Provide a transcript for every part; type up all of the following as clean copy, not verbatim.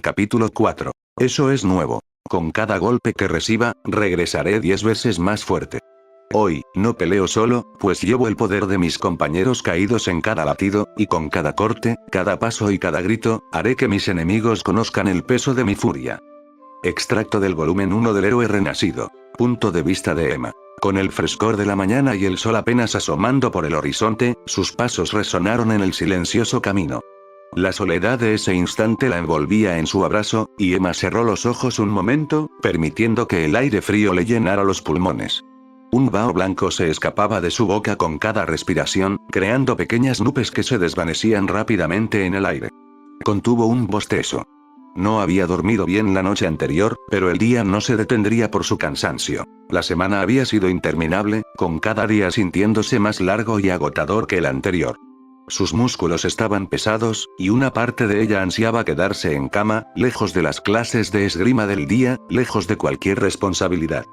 Capítulo 4. Eso es nuevo. Con cada golpe que reciba, regresaré 10 veces más fuerte. Hoy, no peleo solo, pues llevo el poder de mis compañeros caídos en cada latido, y con cada corte, cada paso y cada grito, haré que mis enemigos conozcan el peso de mi furia. Extracto del volumen 1 del héroe renacido. Punto de vista de Emma. Con el frescor de la mañana y el sol apenas asomando por el horizonte, sus pasos resonaron en el silencioso camino. La soledad de ese instante la envolvía en su abrazo, y Emma cerró los ojos un momento, permitiendo que el aire frío le llenara los pulmones. Un vaho blanco se escapaba de su boca con cada respiración, creando pequeñas nubes que se desvanecían rápidamente en el aire. Contuvo un bostezo. No había dormido bien la noche anterior, pero el día no se detendría por su cansancio. La semana había sido interminable, con cada día sintiéndose más largo y agotador que el anterior. Sus músculos estaban pesados, y una parte de ella ansiaba quedarse en cama, lejos de las clases de esgrima del día, lejos de cualquier responsabilidad.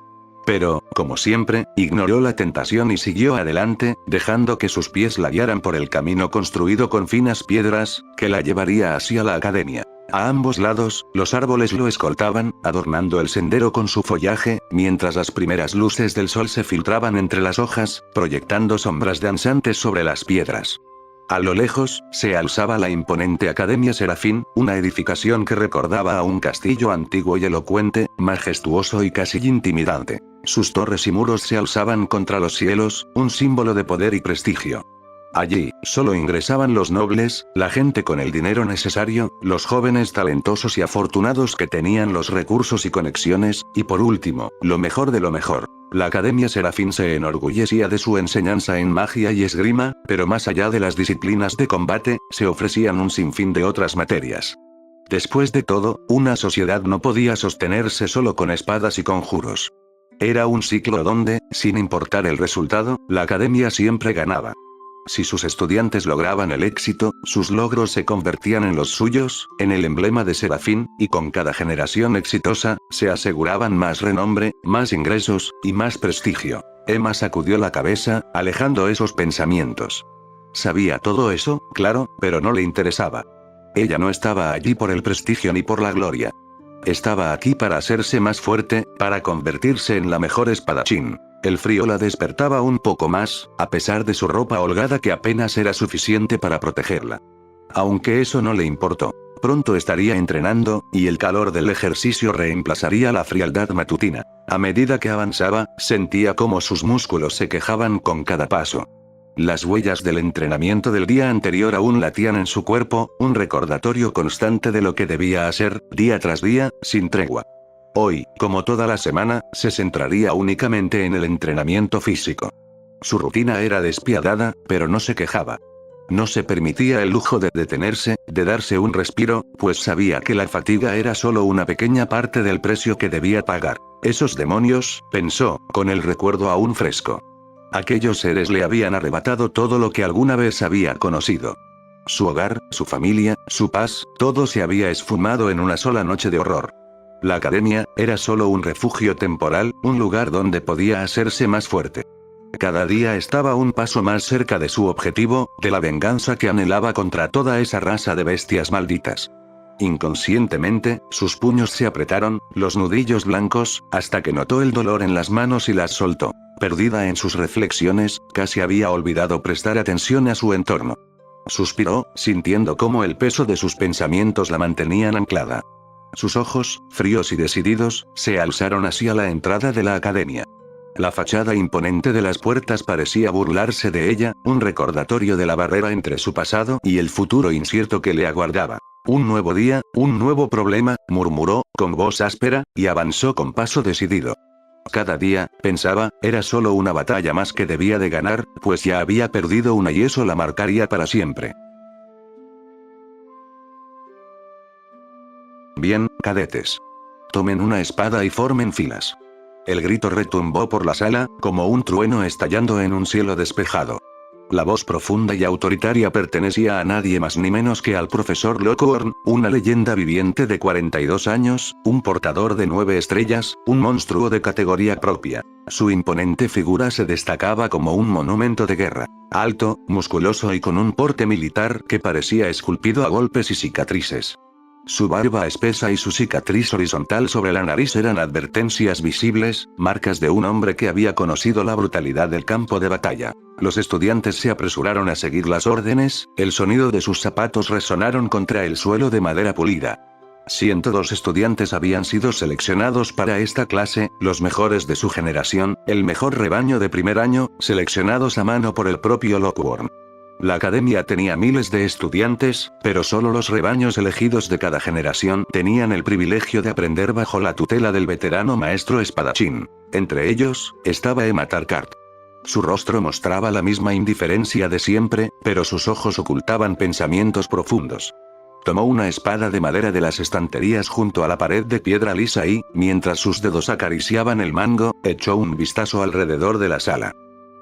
Pero, como siempre, ignoró la tentación y siguió adelante, dejando que sus pies la guiaran por el camino construido con finas piedras, que la llevaría hacia la academia. A ambos lados, los árboles lo escoltaban, adornando el sendero con su follaje, mientras las primeras luces del sol se filtraban entre las hojas, proyectando sombras danzantes sobre las piedras. A lo lejos, se alzaba la imponente Academia Serafín, una edificación que recordaba a un castillo antiguo y elocuente, majestuoso y casi intimidante. Sus torres y muros se alzaban contra los cielos, un símbolo de poder y prestigio. Allí, solo ingresaban los nobles, la gente con el dinero necesario, los jóvenes talentosos y afortunados que tenían los recursos y conexiones, y por último, lo mejor de lo mejor. La Academia Serafín se enorgullecía de su enseñanza en magia y esgrima, pero más allá de las disciplinas de combate, se ofrecían un sinfín de otras materias. Después de todo, una sociedad no podía sostenerse solo con espadas y conjuros. Era un ciclo donde, sin importar el resultado, la academia siempre ganaba. Si sus estudiantes lograban el éxito, sus logros se convertían en los suyos, en el emblema de Serafín, y con cada generación exitosa, se aseguraban más renombre, más ingresos, y más prestigio. Emma sacudió la cabeza, alejando esos pensamientos. Sabía todo eso, claro, pero no le interesaba. Ella no estaba allí por el prestigio ni por la gloria. Estaba aquí para hacerse más fuerte, para convertirse en la mejor espadachín. El frío la despertaba un poco más, a pesar de su ropa holgada que apenas era suficiente para protegerla. Aunque eso no le importó. Pronto estaría entrenando, y el calor del ejercicio reemplazaría la frialdad matutina. A medida que avanzaba, sentía cómo sus músculos se quejaban con cada paso. Las huellas del entrenamiento del día anterior aún latían en su cuerpo, un recordatorio constante de lo que debía hacer, día tras día, sin tregua. Hoy, como toda la semana, se centraría únicamente en el entrenamiento físico. Su rutina era despiadada, pero no se quejaba. No se permitía el lujo de detenerse, de darse un respiro, pues sabía que la fatiga era solo una pequeña parte del precio que debía pagar. Esos demonios, pensó, con el recuerdo aún fresco. Aquellos seres le habían arrebatado todo lo que alguna vez había conocido. Su hogar, su familia, su paz, todo se había esfumado en una sola noche de horror. La academia, era solo un refugio temporal, un lugar donde podía hacerse más fuerte. Cada día estaba un paso más cerca de su objetivo, de la venganza que anhelaba contra toda esa raza de bestias malditas. Inconscientemente, sus puños se apretaron, los nudillos blancos, hasta que notó el dolor en las manos y las soltó. Perdida en sus reflexiones, casi había olvidado prestar atención a su entorno. Suspiró, sintiendo cómo el peso de sus pensamientos la mantenían anclada. Sus ojos, fríos y decididos, se alzaron hacia la entrada de la academia. La fachada imponente de las puertas parecía burlarse de ella, un recordatorio de la barrera entre su pasado y el futuro incierto que le aguardaba. Un nuevo día, un nuevo problema, murmuró, con voz áspera, y avanzó con paso decidido. Cada día, pensaba, era solo una batalla más que debía de ganar, pues ya había perdido una y eso la marcaría para siempre. Bien, cadetes. Tomen una espada y formen filas. El grito retumbó por la sala, como un trueno estallando en un cielo despejado. La voz profunda y autoritaria pertenecía a nadie más ni menos que al profesor Lockhorn, una leyenda viviente de 42 años, un portador de 9 estrellas, un monstruo de categoría propia. Su imponente figura se destacaba como un monumento de guerra. Alto, musculoso y con un porte militar que parecía esculpido a golpes y cicatrices. Su barba espesa y su cicatriz horizontal sobre la nariz eran advertencias visibles, marcas de un hombre que había conocido la brutalidad del campo de batalla. Los estudiantes se apresuraron a seguir las órdenes, el sonido de sus zapatos resonaron contra el suelo de madera pulida. 102 estudiantes habían sido seleccionados para esta clase, los mejores de su generación, el mejor rebaño de primer año, seleccionados a mano por el propio Lockwood. La academia tenía miles de estudiantes, pero solo los rebaños elegidos de cada generación tenían el privilegio de aprender bajo la tutela del veterano maestro espadachín. Entre ellos, estaba Emma Tarkart. Su rostro mostraba la misma indiferencia de siempre, pero sus ojos ocultaban pensamientos profundos. Tomó una espada de madera de las estanterías junto a la pared de piedra lisa y, mientras sus dedos acariciaban el mango, echó un vistazo alrededor de la sala.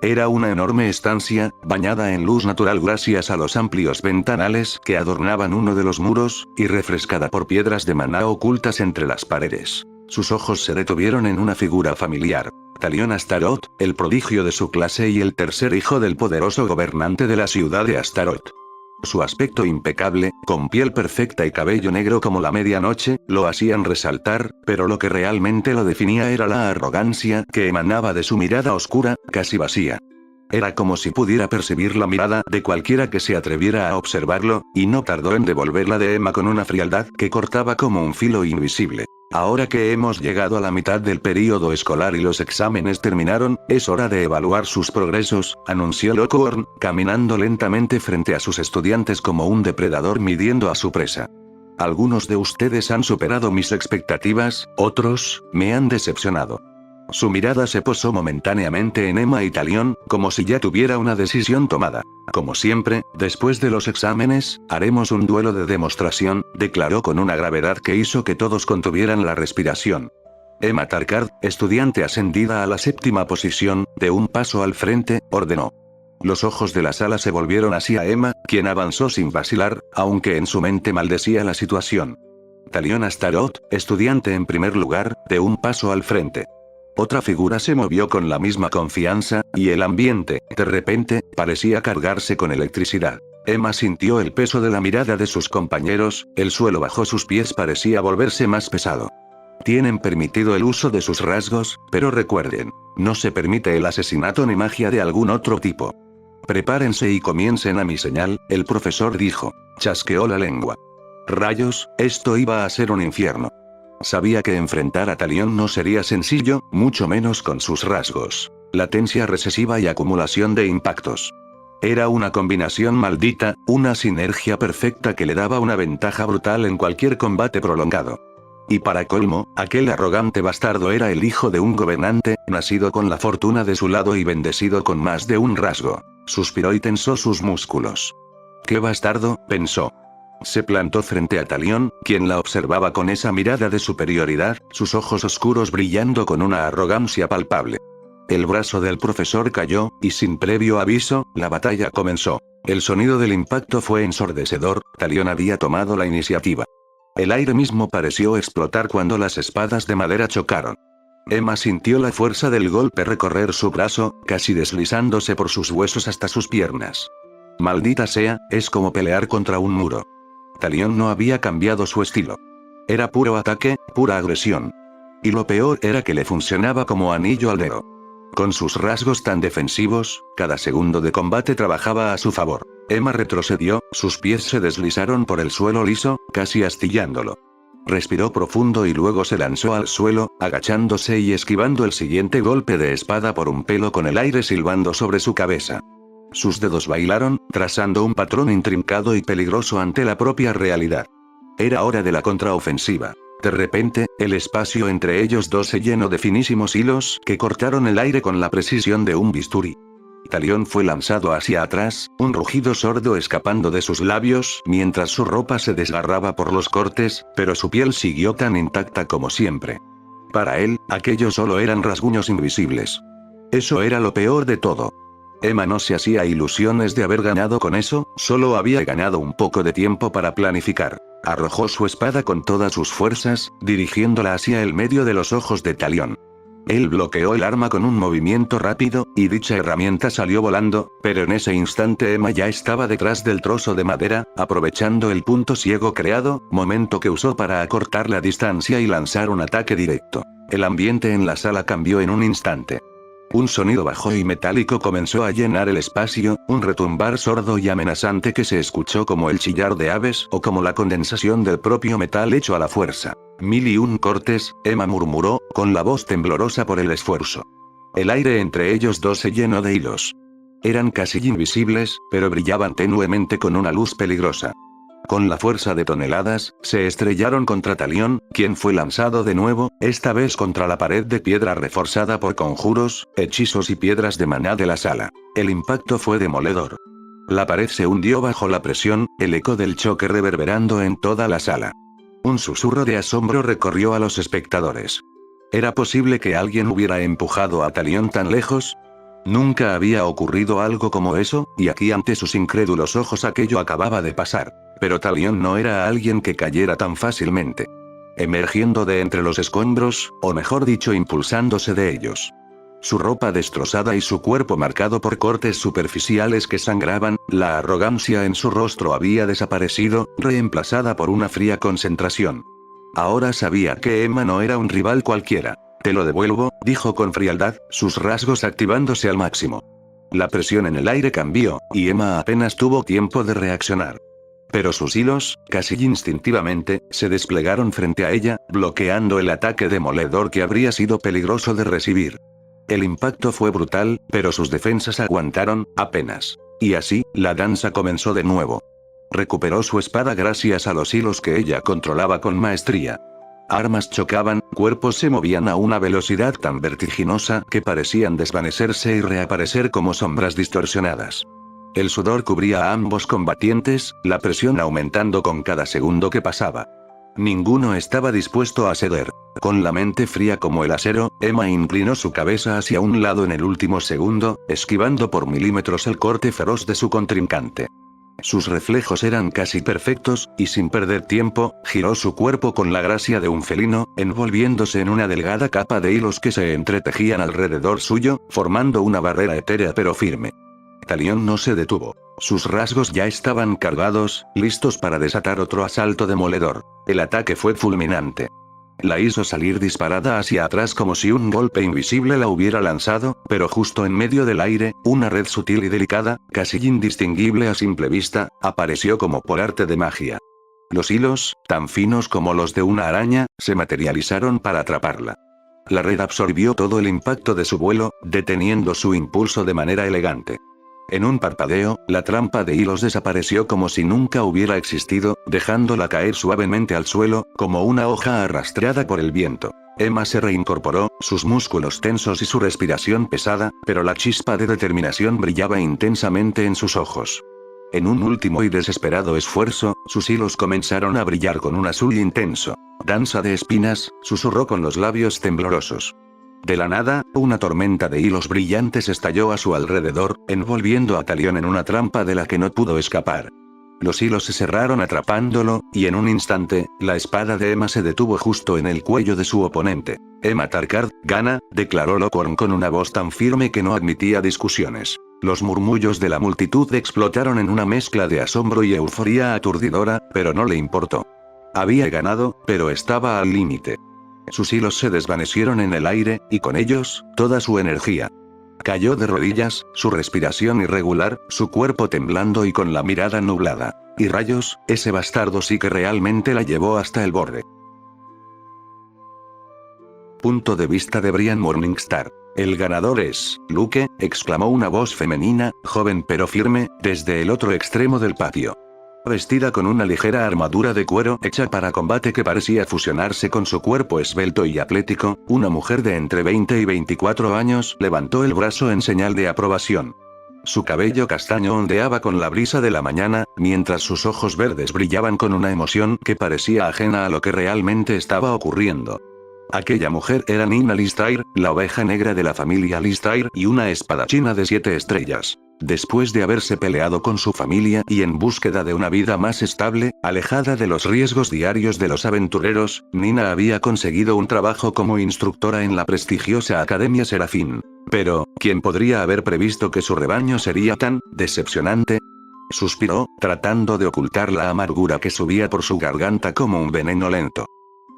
Era una enorme estancia, bañada en luz natural gracias a los amplios ventanales que adornaban uno de los muros, y refrescada por piedras de maná ocultas entre las paredes. Sus ojos se detuvieron en una figura familiar. Talion Astaroth, el prodigio de su clase y el tercer hijo del poderoso gobernante de la ciudad de Astaroth. Su aspecto impecable, con piel perfecta y cabello negro como la medianoche, lo hacían resaltar, pero lo que realmente lo definía era la arrogancia que emanaba de su mirada oscura, casi vacía. Era como si pudiera percibir la mirada de cualquiera que se atreviera a observarlo, y no tardó en devolverla de Emma con una frialdad que cortaba como un filo invisible. Ahora que hemos llegado a la mitad del período escolar y los exámenes terminaron, es hora de evaluar sus progresos, anunció Lockwood, caminando lentamente frente a sus estudiantes como un depredador midiendo a su presa. Algunos de ustedes han superado mis expectativas, otros, me han decepcionado. Su mirada se posó momentáneamente en Emma y Talion, como si ya tuviera una decisión tomada. Como siempre, después de los exámenes, haremos un duelo de demostración, declaró con una gravedad que hizo que todos contuvieran la respiración. Emma Tarkart, estudiante ascendida a la 7ª posición, de un paso al frente, ordenó. Los ojos de la sala se volvieron hacia Emma, quien avanzó sin vacilar, aunque en su mente maldecía la situación. Talion Astaroth, estudiante en primer lugar, de un paso al frente. Otra figura se movió con la misma confianza, y el ambiente, de repente, parecía cargarse con electricidad. Emma sintió el peso de la mirada de sus compañeros, el suelo bajo sus pies parecía volverse más pesado. Tienen permitido el uso de sus rasgos, pero recuerden, no se permite el asesinato ni magia de algún otro tipo. Prepárense y comiencen a mi señal, el profesor dijo. Chasqueó la lengua. Rayos, esto iba a ser un infierno. Sabía que enfrentar a Talion no sería sencillo, mucho menos con sus rasgos. Latencia recesiva y acumulación de impactos. Era una combinación maldita, una sinergia perfecta que le daba una ventaja brutal en cualquier combate prolongado. Y para colmo, aquel arrogante bastardo era el hijo de un gobernante, nacido con la fortuna de su lado y bendecido con más de un rasgo. Suspiró y tensó sus músculos. «¡Qué bastardo!», pensó. Se plantó frente a Talion, quien la observaba con esa mirada de superioridad, sus ojos oscuros brillando con una arrogancia palpable. El brazo del profesor cayó, y sin previo aviso, la batalla comenzó. El sonido del impacto fue ensordecedor, Talion había tomado la iniciativa. El aire mismo pareció explotar cuando las espadas de madera chocaron. Emma sintió la fuerza del golpe recorrer su brazo, casi deslizándose por sus huesos hasta sus piernas. Maldita sea, es como pelear contra un muro. Talion no había cambiado su estilo. Era puro ataque, pura agresión. Y lo peor era que le funcionaba como anillo al dedo. Con sus rasgos tan defensivos, cada segundo de combate trabajaba a su favor. Emma retrocedió, sus pies se deslizaron por el suelo liso, casi astillándolo. Respiró profundo y luego se lanzó al suelo, agachándose y esquivando el siguiente golpe de espada por un pelo con el aire silbando sobre su cabeza. Sus dedos bailaron, trazando un patrón intrincado y peligroso ante la propia realidad. Era hora de la contraofensiva. De repente, el espacio entre ellos dos se llenó de finísimos hilos que cortaron el aire con la precisión de un bisturí. Talion fue lanzado hacia atrás, un rugido sordo escapando de sus labios mientras su ropa se desgarraba por los cortes, pero su piel siguió tan intacta como siempre. Para él, aquellos solo eran rasguños invisibles. Eso era lo peor de todo. Emma no se hacía ilusiones de haber ganado con eso, solo había ganado un poco de tiempo para planificar. Arrojó su espada con todas sus fuerzas, dirigiéndola hacia el medio de los ojos de Talion. Él bloqueó el arma con un movimiento rápido, y dicha herramienta salió volando, pero en ese instante Emma ya estaba detrás del trozo de madera, aprovechando el punto ciego creado, momento que usó para acortar la distancia y lanzar un ataque directo. El ambiente en la sala cambió en un instante. Un sonido bajo y metálico comenzó a llenar el espacio, un retumbar sordo y amenazante que se escuchó como el chillar de aves o como la condensación del propio metal hecho a la fuerza. 1001 cortes, Emma murmuró, con la voz temblorosa por el esfuerzo. El aire entre ellos dos se llenó de hilos. Eran casi invisibles, pero brillaban tenuemente con una luz peligrosa. Con la fuerza de toneladas, se estrellaron contra Talión, quien fue lanzado de nuevo, esta vez contra la pared de piedra reforzada por conjuros, hechizos y piedras de maná de la sala. El impacto fue demoledor. La pared se hundió bajo la presión, el eco del choque reverberando en toda la sala. Un susurro de asombro recorrió a los espectadores. ¿Era posible que alguien hubiera empujado a Talión tan lejos? Nunca había ocurrido algo como eso, y aquí ante sus incrédulos ojos aquello acababa de pasar. Pero Talión no era alguien que cayera tan fácilmente. Emergiendo de entre los escombros, o mejor dicho impulsándose de ellos. Su ropa destrozada y su cuerpo marcado por cortes superficiales que sangraban, la arrogancia en su rostro había desaparecido, reemplazada por una fría concentración. Ahora sabía que Emma no era un rival cualquiera. Te lo devuelvo, dijo con frialdad, sus rasgos activándose al máximo. La presión en el aire cambió, y Emma apenas tuvo tiempo de reaccionar. Pero sus hilos, casi instintivamente, se desplegaron frente a ella, bloqueando el ataque demoledor que habría sido peligroso de recibir. El impacto fue brutal, pero sus defensas aguantaron, apenas. Y así, la danza comenzó de nuevo. Recuperó su espada gracias a los hilos que ella controlaba con maestría. Armas chocaban, cuerpos se movían a una velocidad tan vertiginosa que parecían desvanecerse y reaparecer como sombras distorsionadas. El sudor cubría a ambos combatientes, la presión aumentando con cada segundo que pasaba. Ninguno estaba dispuesto a ceder. Con la mente fría como el acero, Emma inclinó su cabeza hacia un lado en el último segundo, esquivando por milímetros el corte feroz de su contrincante. Sus reflejos eran casi perfectos, y sin perder tiempo, giró su cuerpo con la gracia de un felino, envolviéndose en una delgada capa de hilos que se entretejían alrededor suyo, formando una barrera etérea pero firme. Talión no se detuvo. Sus rasgos ya estaban cargados, listos para desatar otro asalto demoledor. El ataque fue fulminante. La hizo salir disparada hacia atrás como si un golpe invisible la hubiera lanzado, pero justo en medio del aire, una red sutil y delicada, casi indistinguible a simple vista, apareció como por arte de magia. Los hilos, tan finos como los de una araña, se materializaron para atraparla. La red absorbió todo el impacto de su vuelo, deteniendo su impulso de manera elegante. En un parpadeo, la trampa de hilos desapareció como si nunca hubiera existido, dejándola caer suavemente al suelo, como una hoja arrastrada por el viento. Emma se reincorporó, sus músculos tensos y su respiración pesada, pero la chispa de determinación brillaba intensamente en sus ojos. En un último y desesperado esfuerzo, sus hilos comenzaron a brillar con un azul intenso. «Danza de espinas», susurró con los labios temblorosos. De la nada, una tormenta de hilos brillantes estalló a su alrededor, envolviendo a Talión en una trampa de la que no pudo escapar. Los hilos se cerraron atrapándolo, y en un instante, la espada de Emma se detuvo justo en el cuello de su oponente. «Emma Tarkard, gana», declaró Locorn con una voz tan firme que no admitía discusiones. Los murmullos de la multitud explotaron en una mezcla de asombro y euforía aturdidora, pero no le importó. Había ganado, pero estaba al límite. Sus hilos se desvanecieron en el aire, y con ellos, toda su energía. Cayó de rodillas, su respiración irregular, su cuerpo temblando y con la mirada nublada. Y rayos, ese bastardo sí que realmente la llevó hasta el borde. Punto de vista de Brian Morningstar. El ganador es, Luke, exclamó una voz femenina, joven pero firme, desde el otro extremo del patio. Vestida con una ligera armadura de cuero hecha para combate que parecía fusionarse con su cuerpo esbelto y atlético, una mujer de entre 20 y 24 años levantó el brazo en señal de aprobación. Su cabello castaño ondeaba con la brisa de la mañana, mientras sus ojos verdes brillaban con una emoción que parecía ajena a lo que realmente estaba ocurriendo. Aquella mujer era Nina Listair, la oveja negra de la familia Listair y una espadachina de 7 estrellas. Después de haberse peleado con su familia y en búsqueda de una vida más estable, alejada de los riesgos diarios de los aventureros, Nina había conseguido un trabajo como instructora en la prestigiosa Academia Serafín. Pero, ¿quién podría haber previsto que su rebaño sería tan decepcionante? Suspiró, tratando de ocultar la amargura que subía por su garganta como un veneno lento.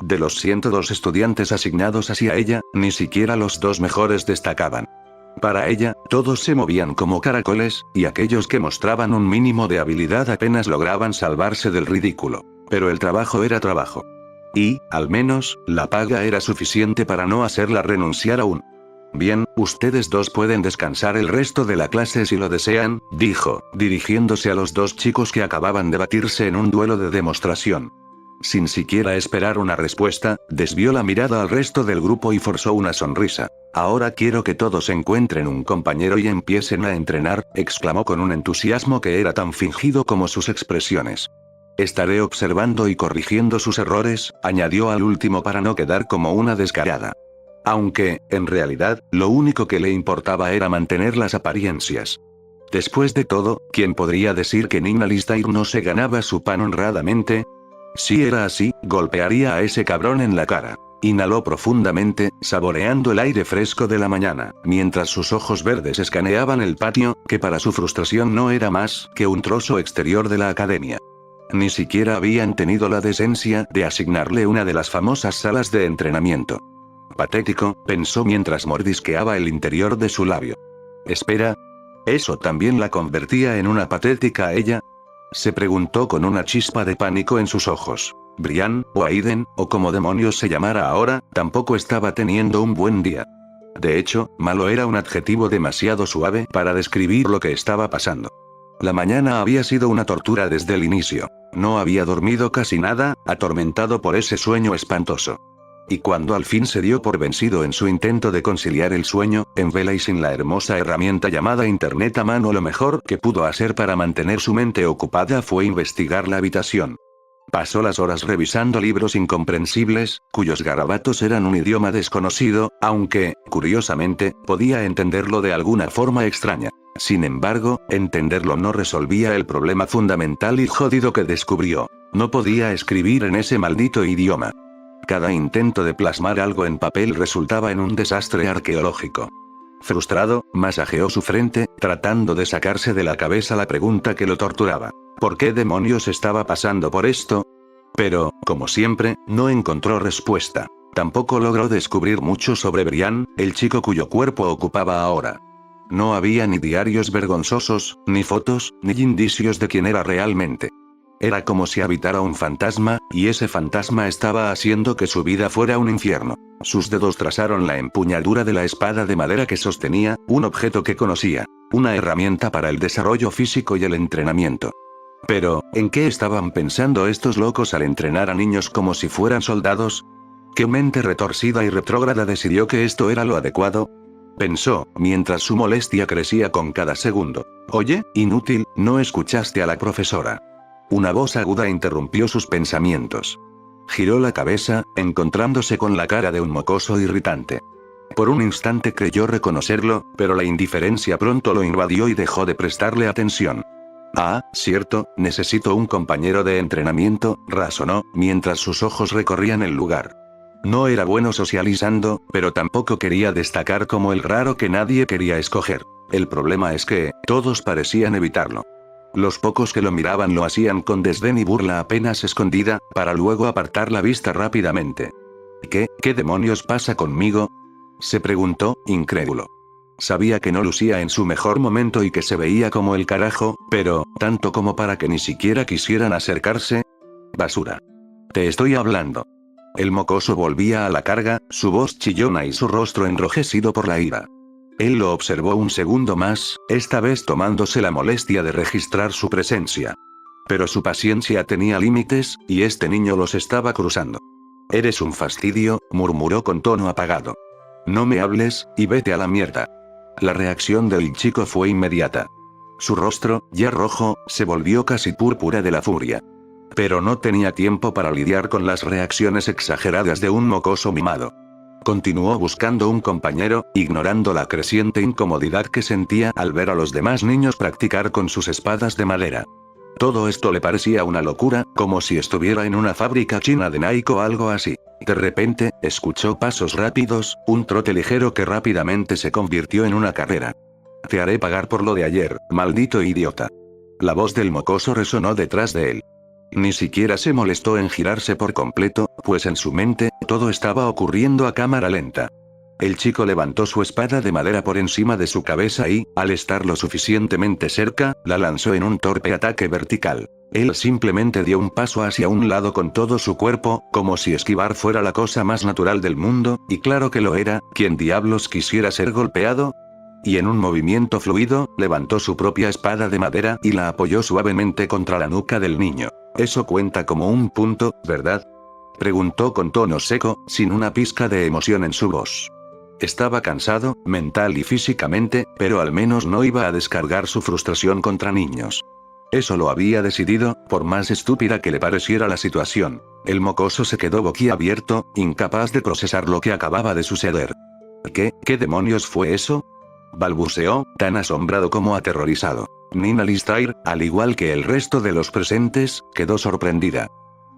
De los 102 estudiantes asignados hacia ella, ni siquiera los 2 mejores destacaban. Para ella, todos se movían como caracoles, y aquellos que mostraban un mínimo de habilidad apenas lograban salvarse del ridículo. Pero el trabajo era trabajo. Y, al menos, la paga era suficiente para no hacerla renunciar aún. Bien, ustedes 2 pueden descansar el resto de la clase si lo desean, dijo, dirigiéndose a los 2 chicos que acababan de batirse en un duelo de demostración. Sin siquiera esperar una respuesta, desvió la mirada al resto del grupo y forzó una sonrisa. Ahora quiero que todos encuentren un compañero y empiecen a entrenar, exclamó con un entusiasmo que era tan fingido como sus expresiones. Estaré observando y corrigiendo sus errores, añadió al último para no quedar como una descarada. Aunque, en realidad, lo único que le importaba era mantener las apariencias. Después de todo, ¿quién podría decir que Nina Listair no se ganaba su pan honradamente? Si era así, golpearía a ese cabrón en la cara. Inhaló profundamente, saboreando el aire fresco de la mañana, mientras sus ojos verdes escaneaban el patio, que para su frustración no era más que un trozo exterior de la academia. Ni siquiera habían tenido la decencia de asignarle una de las famosas salas de entrenamiento. Patético, pensó mientras mordisqueaba el interior de su labio. Espera. ¿Eso también la convertía en una patética a ella? Se preguntó con una chispa de pánico en sus ojos. Brian, o Aiden, o como demonios se llamara ahora, tampoco estaba teniendo un buen día. De hecho, malo era un adjetivo demasiado suave para describir lo que estaba pasando. La mañana había sido una tortura desde el inicio. No había dormido casi nada, atormentado por ese sueño espantoso. Y cuando al fin se dio por vencido en su intento de conciliar el sueño, en vela y sin la hermosa herramienta llamada Internet a mano, lo mejor que pudo hacer para mantener su mente ocupada fue investigar la habitación. Pasó las horas revisando libros incomprensibles, cuyos garabatos eran un idioma desconocido, aunque, curiosamente, podía entenderlo de alguna forma extraña. Sin embargo, entenderlo no resolvía el problema fundamental y jodido que descubrió. No podía escribir en ese maldito idioma. Cada intento de plasmar algo en papel resultaba en un desastre arqueológico. Frustrado, masajeó su frente, tratando de sacarse de la cabeza la pregunta que lo torturaba. ¿Por qué demonios estaba pasando por esto? Pero, como siempre, no encontró respuesta. Tampoco logró descubrir mucho sobre Brian, el chico cuyo cuerpo ocupaba ahora. No había ni diarios vergonzosos, ni fotos, ni indicios de quién era realmente. Era como si habitara un fantasma, y ese fantasma estaba haciendo que su vida fuera un infierno. Sus dedos trazaron la empuñadura de la espada de madera que sostenía, un objeto que conocía, una herramienta para el desarrollo físico y el entrenamiento. Pero, ¿en qué estaban pensando estos locos al entrenar a niños como si fueran soldados? ¿Qué mente retorcida y retrógrada decidió que esto era lo adecuado? Pensó, mientras su molestia crecía con cada segundo. Oye, inútil, ¿no escuchaste a la profesora? Una voz aguda interrumpió sus pensamientos. Giró la cabeza, encontrándose con la cara de un mocoso irritante. Por un instante creyó reconocerlo, pero la indiferencia pronto lo invadió y dejó de prestarle atención. Ah, cierto, necesito un compañero de entrenamiento, razonó, mientras sus ojos recorrían el lugar. No era bueno socializando, pero tampoco quería destacar como el raro que nadie quería escoger. El problema es que, todos parecían evitarlo. Los pocos que lo miraban lo hacían con desdén y burla apenas escondida, para luego apartar la vista rápidamente. ¿Qué demonios pasa conmigo? Se preguntó, incrédulo. Sabía que no lucía en su mejor momento y que se veía como el carajo, pero, tanto como para que ni siquiera quisieran acercarse. Basura. Te estoy hablando. El mocoso volvía a la carga, su voz chillona y su rostro enrojecido por la ira. Él lo observó un segundo más, esta vez tomándose la molestia de registrar su presencia. Pero su paciencia tenía límites, y este niño los estaba cruzando. Eres un fastidio, murmuró con tono apagado. No me hables, y vete a la mierda. La reacción del chico fue inmediata. Su rostro, ya rojo, se volvió casi púrpura de la furia. Pero no tenía tiempo para lidiar con las reacciones exageradas de un mocoso mimado. Continuó buscando un compañero, ignorando la creciente incomodidad que sentía al ver a los demás niños practicar con sus espadas de madera. Todo esto le parecía una locura, como si estuviera en una fábrica china de Nike o algo así. De repente, escuchó pasos rápidos, un trote ligero que rápidamente se convirtió en una carrera. «Te haré pagar por lo de ayer, maldito idiota». La voz del mocoso resonó detrás de él. Ni siquiera se molestó en girarse por completo, pues en su mente, todo estaba ocurriendo a cámara lenta. El chico levantó su espada de madera por encima de su cabeza y, al estar lo suficientemente cerca, la lanzó en un torpe ataque vertical. Él simplemente dio un paso hacia un lado con todo su cuerpo, como si esquivar fuera la cosa más natural del mundo, y claro que lo era, ¿quién diablos quisiera ser golpeado? Y en un movimiento fluido, levantó su propia espada de madera y la apoyó suavemente contra la nuca del niño. Eso cuenta como un punto, ¿verdad?, preguntó con tono seco, sin una pizca de emoción en su voz. Estaba cansado, mental y físicamente, pero al menos no iba a descargar su frustración contra niños. Eso lo había decidido, por más estúpida que le pareciera la situación. El mocoso se quedó boquiabierto, incapaz de procesar lo que acababa de suceder. ¿Qué demonios fue eso?, balbuceó, tan asombrado como aterrorizado. Nina Listair, al igual que el resto de los presentes, quedó sorprendida.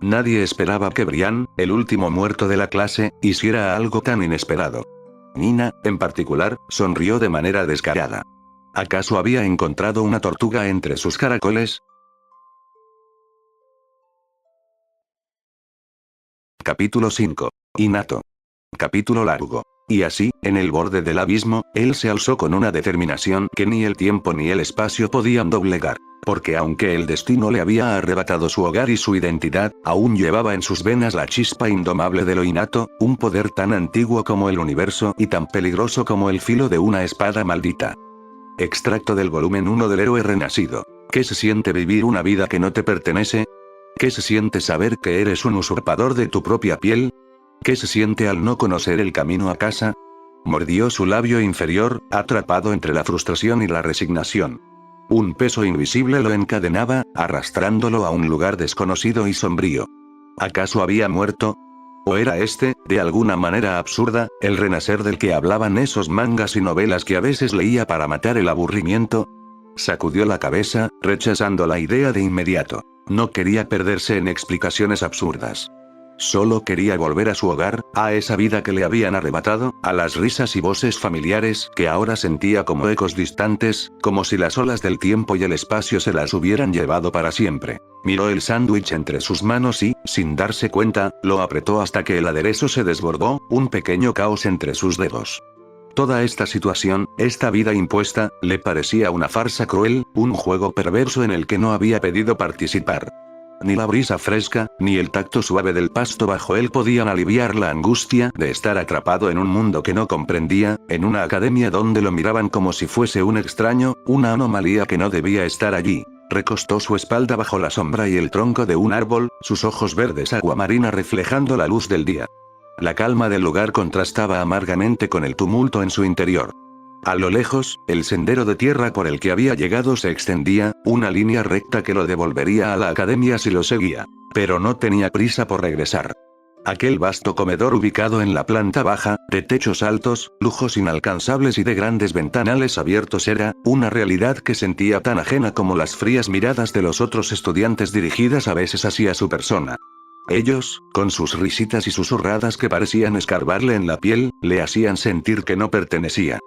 Nadie esperaba que Brian, el último muerto de la clase, hiciera algo tan inesperado. Nina, en particular, sonrió de manera descarada. ¿Acaso había encontrado una tortuga entre sus caracoles? Capítulo 5. Innato. Capítulo largo. Y así, en el borde del abismo, él se alzó con una determinación que ni el tiempo ni el espacio podían doblegar. Porque aunque el destino le había arrebatado su hogar y su identidad, aún llevaba en sus venas la chispa indomable de lo innato, un poder tan antiguo como el universo y tan peligroso como el filo de una espada maldita. Extracto del volumen 1 del Héroe Renacido. ¿Qué se siente vivir una vida que no te pertenece? ¿Qué se siente saber que eres un usurpador de tu propia piel? ¿Qué se siente al no conocer el camino a casa? Mordió su labio inferior, atrapado entre la frustración y la resignación. Un peso invisible lo encadenaba, arrastrándolo a un lugar desconocido y sombrío. ¿Acaso había muerto? ¿O era este, de alguna manera absurda, el renacer del que hablaban esos mangas y novelas que a veces leía para matar el aburrimiento? Sacudió la cabeza, rechazando la idea de inmediato. No quería perderse en explicaciones absurdas. Solo quería volver a su hogar, a esa vida que le habían arrebatado, a las risas y voces familiares que ahora sentía como ecos distantes, como si las olas del tiempo y el espacio se las hubieran llevado para siempre. Miró el sándwich entre sus manos y, sin darse cuenta, lo apretó hasta que el aderezo se desbordó, un pequeño caos entre sus dedos. Toda esta situación, esta vida impuesta, le parecía una farsa cruel, un juego perverso en el que no había pedido participar. Ni la brisa fresca, ni el tacto suave del pasto bajo él podían aliviar la angustia de estar atrapado en un mundo que no comprendía, en una academia donde lo miraban como si fuese un extraño, una anomalía que no debía estar allí. Recostó su espalda bajo la sombra y el tronco de un árbol, sus ojos verdes aguamarina reflejando la luz del día. La calma del lugar contrastaba amargamente con el tumulto en su interior. A lo lejos, el sendero de tierra por el que había llegado se extendía, una línea recta que lo devolvería a la academia si lo seguía. Pero no tenía prisa por regresar. Aquel vasto comedor ubicado en la planta baja, de techos altos, lujos inalcanzables y de grandes ventanales abiertos era, una realidad que sentía tan ajena como las frías miradas de los otros estudiantes dirigidas a veces hacia su persona. Ellos, con sus risitas y susurradas que parecían escarbarle en la piel, le hacían sentir que no pertenecía.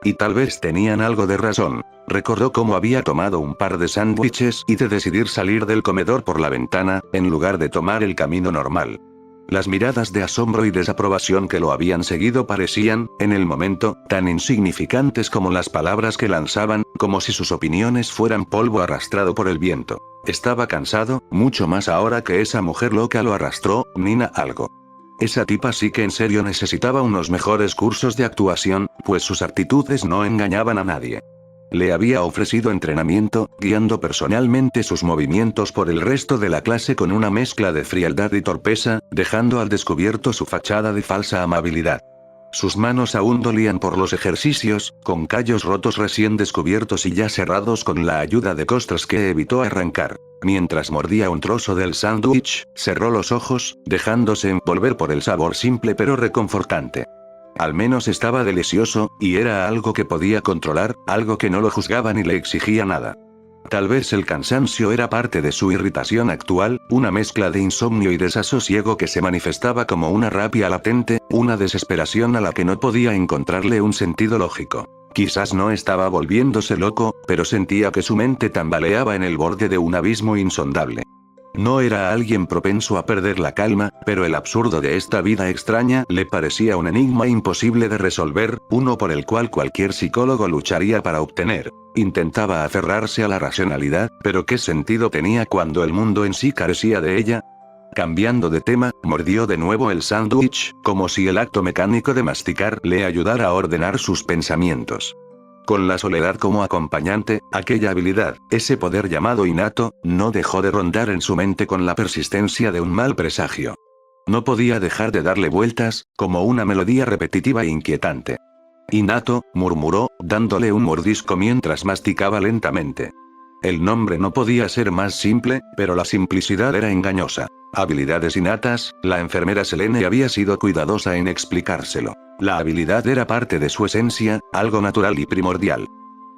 Y tal vez tenían algo de razón. Recordó cómo había tomado un par de sándwiches y de decidir salir del comedor por la ventana, en lugar de tomar el camino normal. Las miradas de asombro y desaprobación que lo habían seguido parecían, en el momento, tan insignificantes como las palabras que lanzaban, como si sus opiniones fueran polvo arrastrado por el viento. Estaba cansado, mucho más ahora que esa mujer loca lo arrastró, Nina algo. Esa tipa sí que en serio necesitaba unos mejores cursos de actuación, pues sus actitudes no engañaban a nadie. Le había ofrecido entrenamiento, guiando personalmente sus movimientos por el resto de la clase con una mezcla de frialdad y torpeza, dejando al descubierto su fachada de falsa amabilidad. Sus manos aún dolían por los ejercicios, con callos rotos recién descubiertos y ya cerrados con la ayuda de costras que evitó arrancar. Mientras mordía un trozo del sándwich, cerró los ojos, dejándose envolver por el sabor simple pero reconfortante. Al menos estaba delicioso, y era algo que podía controlar, algo que no lo juzgaba ni le exigía nada. Tal vez el cansancio era parte de su irritación actual, una mezcla de insomnio y desasosiego que se manifestaba como una rabia latente, una desesperación a la que no podía encontrarle un sentido lógico. Quizás no estaba volviéndose loco, pero sentía que su mente tambaleaba en el borde de un abismo insondable. No era alguien propenso a perder la calma, pero el absurdo de esta vida extraña le parecía un enigma imposible de resolver, uno por el cual cualquier psicólogo lucharía para obtener. Intentaba aferrarse a la racionalidad, pero ¿qué sentido tenía cuando el mundo en sí carecía de ella? Cambiando de tema, mordió de nuevo el sándwich, como si el acto mecánico de masticar le ayudara a ordenar sus pensamientos. Con la soledad como acompañante, aquella habilidad, ese poder llamado innato, no dejó de rondar en su mente con la persistencia de un mal presagio. No podía dejar de darle vueltas, como una melodía repetitiva e inquietante. Innato, murmuró, dándole un mordisco mientras masticaba lentamente. El nombre no podía ser más simple, pero la simplicidad era engañosa. Habilidades innatas, la enfermera Selene había sido cuidadosa en explicárselo. La habilidad era parte de su esencia, algo natural y primordial.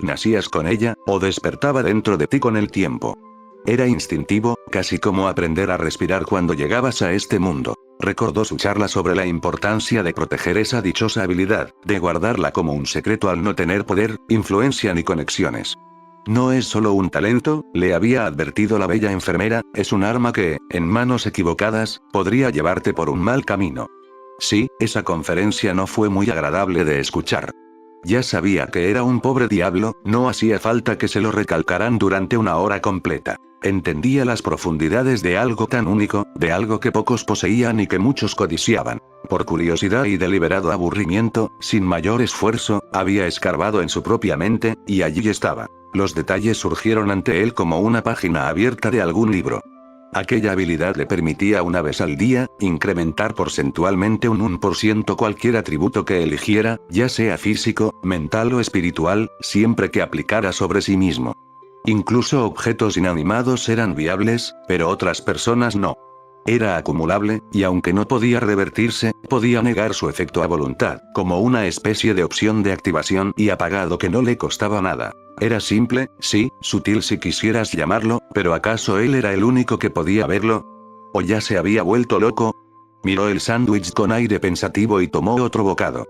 Nacías con ella, o despertaba dentro de ti con el tiempo. Era instintivo, casi como aprender a respirar cuando llegabas a este mundo. Recordó su charla sobre la importancia de proteger esa dichosa habilidad, de guardarla como un secreto al no tener poder, influencia ni conexiones. No es solo un talento, le había advertido la bella enfermera, es un arma que, en manos equivocadas, podría llevarte por un mal camino. Sí, esa conferencia no fue muy agradable de escuchar. Ya sabía que era un pobre diablo, no hacía falta que se lo recalcaran durante una hora completa. Entendía las profundidades de algo tan único, de algo que pocos poseían y que muchos codiciaban. Por curiosidad y deliberado aburrimiento, sin mayor esfuerzo, había escarbado en su propia mente, y allí estaba. Los detalles surgieron ante él como una página abierta de algún libro. Aquella habilidad le permitía una vez al día, incrementar porcentualmente un 1% cualquier atributo que eligiera, ya sea físico, mental o espiritual, siempre que aplicara sobre sí mismo. Incluso objetos inanimados eran viables, pero otras personas no. Era acumulable, y aunque no podía revertirse, podía negar su efecto a voluntad, como una especie de opción de activación y apagado que no le costaba nada. Era simple, sí, sutil si quisieras llamarlo, pero ¿acaso él era el único que podía verlo? ¿O ya se había vuelto loco? Miró el sándwich con aire pensativo y tomó otro bocado.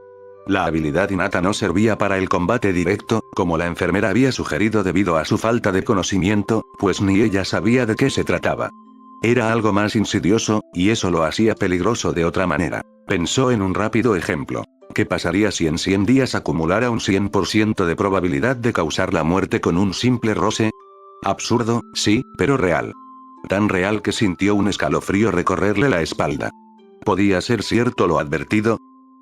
La habilidad innata no servía para el combate directo, como la enfermera había sugerido debido a su falta de conocimiento, pues ni ella sabía de qué se trataba. Era algo más insidioso, y eso lo hacía peligroso de otra manera. Pensó en un rápido ejemplo. ¿Qué pasaría si en 100 días acumulara un 100% de probabilidad de causar la muerte con un simple roce? Absurdo, sí, pero real. Tan real que sintió un escalofrío recorrerle la espalda. ¿Podía ser cierto lo advertido?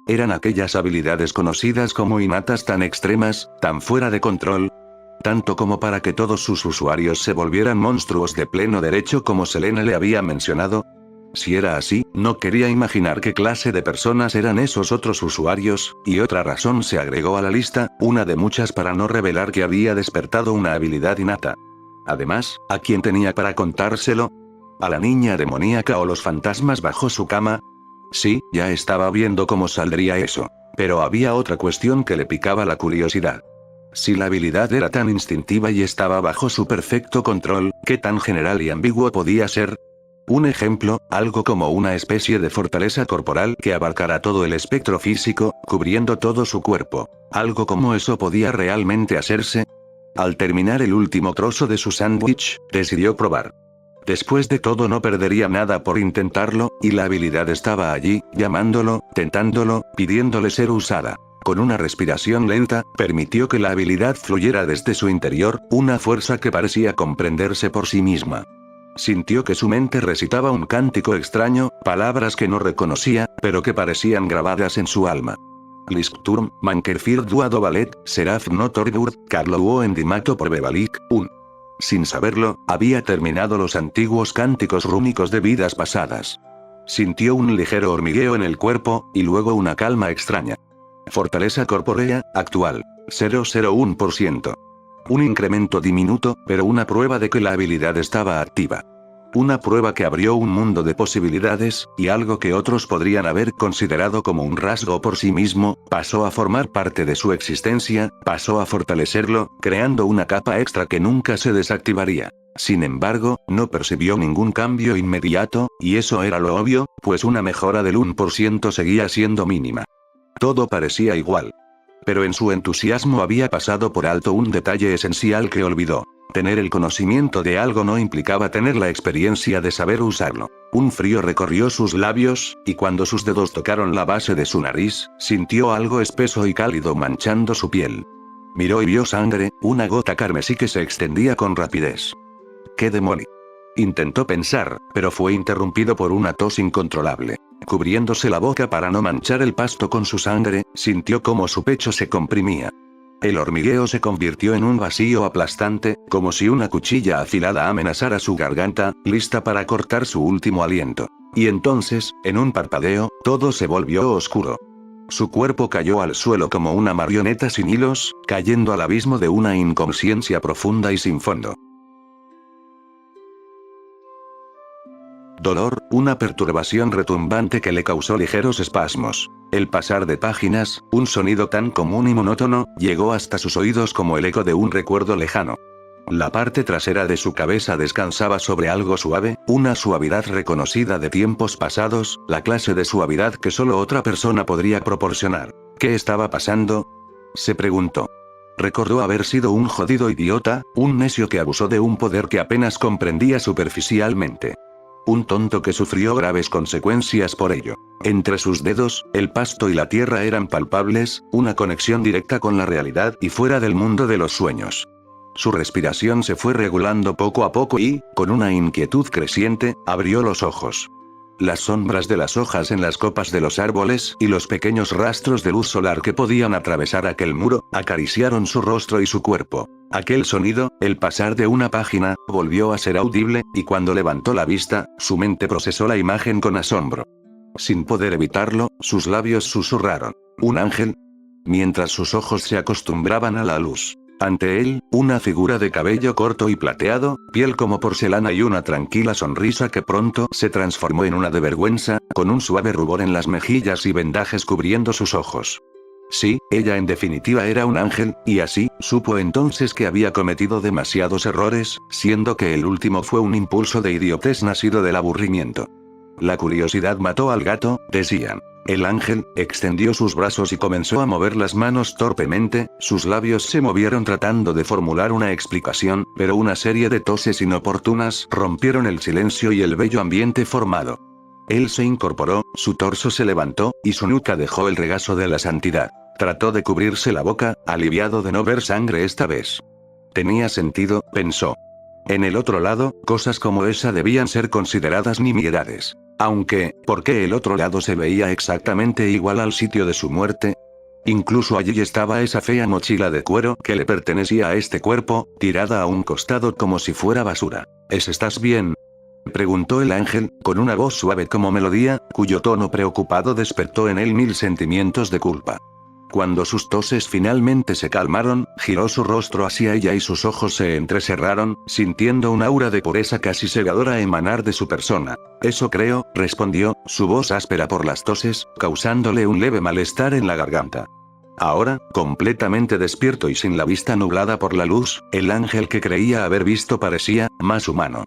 ¿Eran aquellas habilidades conocidas como innatas tan extremas, tan fuera de control? Tanto como para que todos sus usuarios se volvieran monstruos de pleno derecho como Selene le había mencionado. Si era así, no quería imaginar qué clase de personas eran esos otros usuarios, y otra razón se agregó a la lista, una de muchas para no revelar que había despertado una habilidad innata. Además, ¿a quién tenía para contárselo? ¿A la niña demoníaca o los fantasmas bajo su cama? Sí, ya estaba viendo cómo saldría eso. Pero había otra cuestión que le picaba la curiosidad. Si la habilidad era tan instintiva y estaba bajo su perfecto control, ¿qué tan general y ambiguo podía ser? Un ejemplo, algo como una especie de fortaleza corporal que abarcara todo el espectro físico, cubriendo todo su cuerpo. ¿Algo como eso podía realmente hacerse? Al terminar el último trozo de su sándwich, decidió probar. Después de todo no perdería nada por intentarlo, y la habilidad estaba allí, llamándolo, tentándolo, pidiéndole ser usada. Con una respiración lenta, permitió que la habilidad fluyera desde su interior, una fuerza que parecía comprenderse por sí misma. Sintió que su mente recitaba un cántico extraño, palabras que no reconocía, pero que parecían grabadas en su alma. Listurm, Mankerfield Duado Ballet, Seraph Notordur, Carlo Endimato por Bebalik, un. Sin saberlo, había terminado los antiguos cánticos rúnicos de vidas pasadas. Sintió un ligero hormigueo en el cuerpo, y luego una calma extraña. Fortaleza corpórea, actual, 0,01%. Un incremento diminuto, pero una prueba de que la habilidad estaba activa. Una prueba que abrió un mundo de posibilidades, y algo que otros podrían haber considerado como un rasgo por sí mismo, pasó a formar parte de su existencia, pasó a fortalecerlo, creando una capa extra que nunca se desactivaría. Sin embargo, no percibió ningún cambio inmediato, y eso era lo obvio, pues una mejora del 1% seguía siendo mínima. Todo parecía igual. Pero en su entusiasmo había pasado por alto un detalle esencial que olvidó. Tener el conocimiento de algo no implicaba tener la experiencia de saber usarlo. Un frío recorrió sus labios, y cuando sus dedos tocaron la base de su nariz, sintió algo espeso y cálido manchando su piel. Miró y vio sangre, una gota carmesí que se extendía con rapidez. ¿Qué demonio? Intentó pensar, pero fue interrumpido por una tos incontrolable. Cubriéndose la boca para no manchar el pasto con su sangre, sintió cómo su pecho se comprimía. El hormigueo se convirtió en un vacío aplastante, como si una cuchilla afilada amenazara su garganta, lista para cortar su último aliento. Y entonces, en un parpadeo, todo se volvió oscuro. Su cuerpo cayó al suelo como una marioneta sin hilos, cayendo al abismo de una inconsciencia profunda y sin fondo. Dolor, una perturbación retumbante que le causó ligeros espasmos. El pasar de páginas, un sonido tan común y monótono, llegó hasta sus oídos como el eco de un recuerdo lejano. La parte trasera de su cabeza descansaba sobre algo suave, una suavidad reconocida de tiempos pasados, la clase de suavidad que solo otra persona podría proporcionar. ¿Qué estaba pasando? Se preguntó. Recordó haber sido un jodido idiota, un necio que abusó de un poder que apenas comprendía superficialmente. Un tonto que sufrió graves consecuencias por ello. Entre sus dedos, el pasto y la tierra eran palpables, una conexión directa con la realidad y fuera del mundo de los sueños. Su respiración se fue regulando poco a poco y, con una inquietud creciente, abrió los ojos. Las sombras de las hojas en las copas de los árboles y los pequeños rastros de luz solar que podían atravesar aquel muro, acariciaron su rostro y su cuerpo. Aquel sonido, el pasar de una página, volvió a ser audible, y cuando levantó la vista, su mente procesó la imagen con asombro. Sin poder evitarlo, sus labios susurraron. ¿Un ángel? Mientras sus ojos se acostumbraban a la luz. Ante él, una figura de cabello corto y plateado, piel como porcelana y una tranquila sonrisa que pronto se transformó en una de vergüenza, con un suave rubor en las mejillas y vendajes cubriendo sus ojos. Sí, ella en definitiva era un ángel, y así, supo entonces que había cometido demasiados errores, siendo que el último fue un impulso de idiotez nacido del aburrimiento. La curiosidad mató al gato, decían. El ángel extendió sus brazos y comenzó a mover las manos torpemente, sus labios se movieron tratando de formular una explicación, pero una serie de toses inoportunas rompieron el silencio y el bello ambiente formado. Él se incorporó, su torso se levantó, y su nuca dejó el regazo de la santidad. Trató de cubrirse la boca, aliviado de no ver sangre esta vez. Tenía sentido, pensó. En el otro lado, cosas como esa debían ser consideradas nimiedades. Aunque, ¿por qué el otro lado se veía exactamente igual al sitio de su muerte? Incluso allí estaba esa fea mochila de cuero que le pertenecía a este cuerpo, tirada a un costado como si fuera basura. ¿Estás bien?, preguntó el ángel, con una voz suave como melodía, cuyo tono preocupado despertó en él mil sentimientos de culpa. Cuando sus toses finalmente se calmaron, giró su rostro hacia ella y sus ojos se entrecerraron, sintiendo un aura de pureza casi cegadora emanar de su persona. Eso creo, respondió, su voz áspera por las toses, causándole un leve malestar en la garganta. Ahora, completamente despierto y sin la vista nublada por la luz, el ángel que creía haber visto parecía más humano.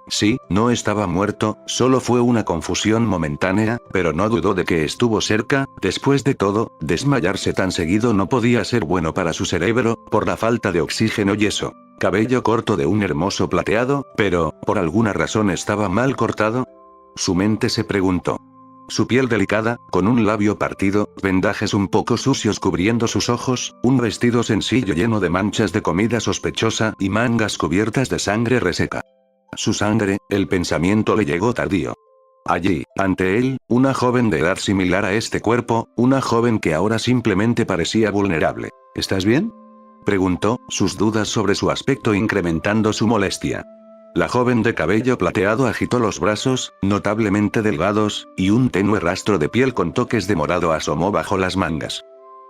Sí, no estaba muerto, solo fue una confusión momentánea, pero no dudó de que estuvo cerca. Después de todo, desmayarse tan seguido no podía ser bueno para su cerebro, por la falta de oxígeno y eso. Cabello corto de un hermoso plateado, pero, ¿por alguna razón estaba mal cortado? Su mente se preguntó. Su piel delicada, con un labio partido, vendajes un poco sucios cubriendo sus ojos, un vestido sencillo lleno de manchas de comida sospechosa y mangas cubiertas de sangre reseca. Su sangre, el pensamiento le llegó tardío. Allí, ante él, una joven de edad similar a este cuerpo, una joven que ahora simplemente parecía vulnerable. ¿Estás bien?, preguntó, sus dudas sobre su aspecto incrementando su molestia. La joven de cabello plateado agitó los brazos, notablemente delgados, y un tenue rastro de piel con toques de morado asomó bajo las mangas.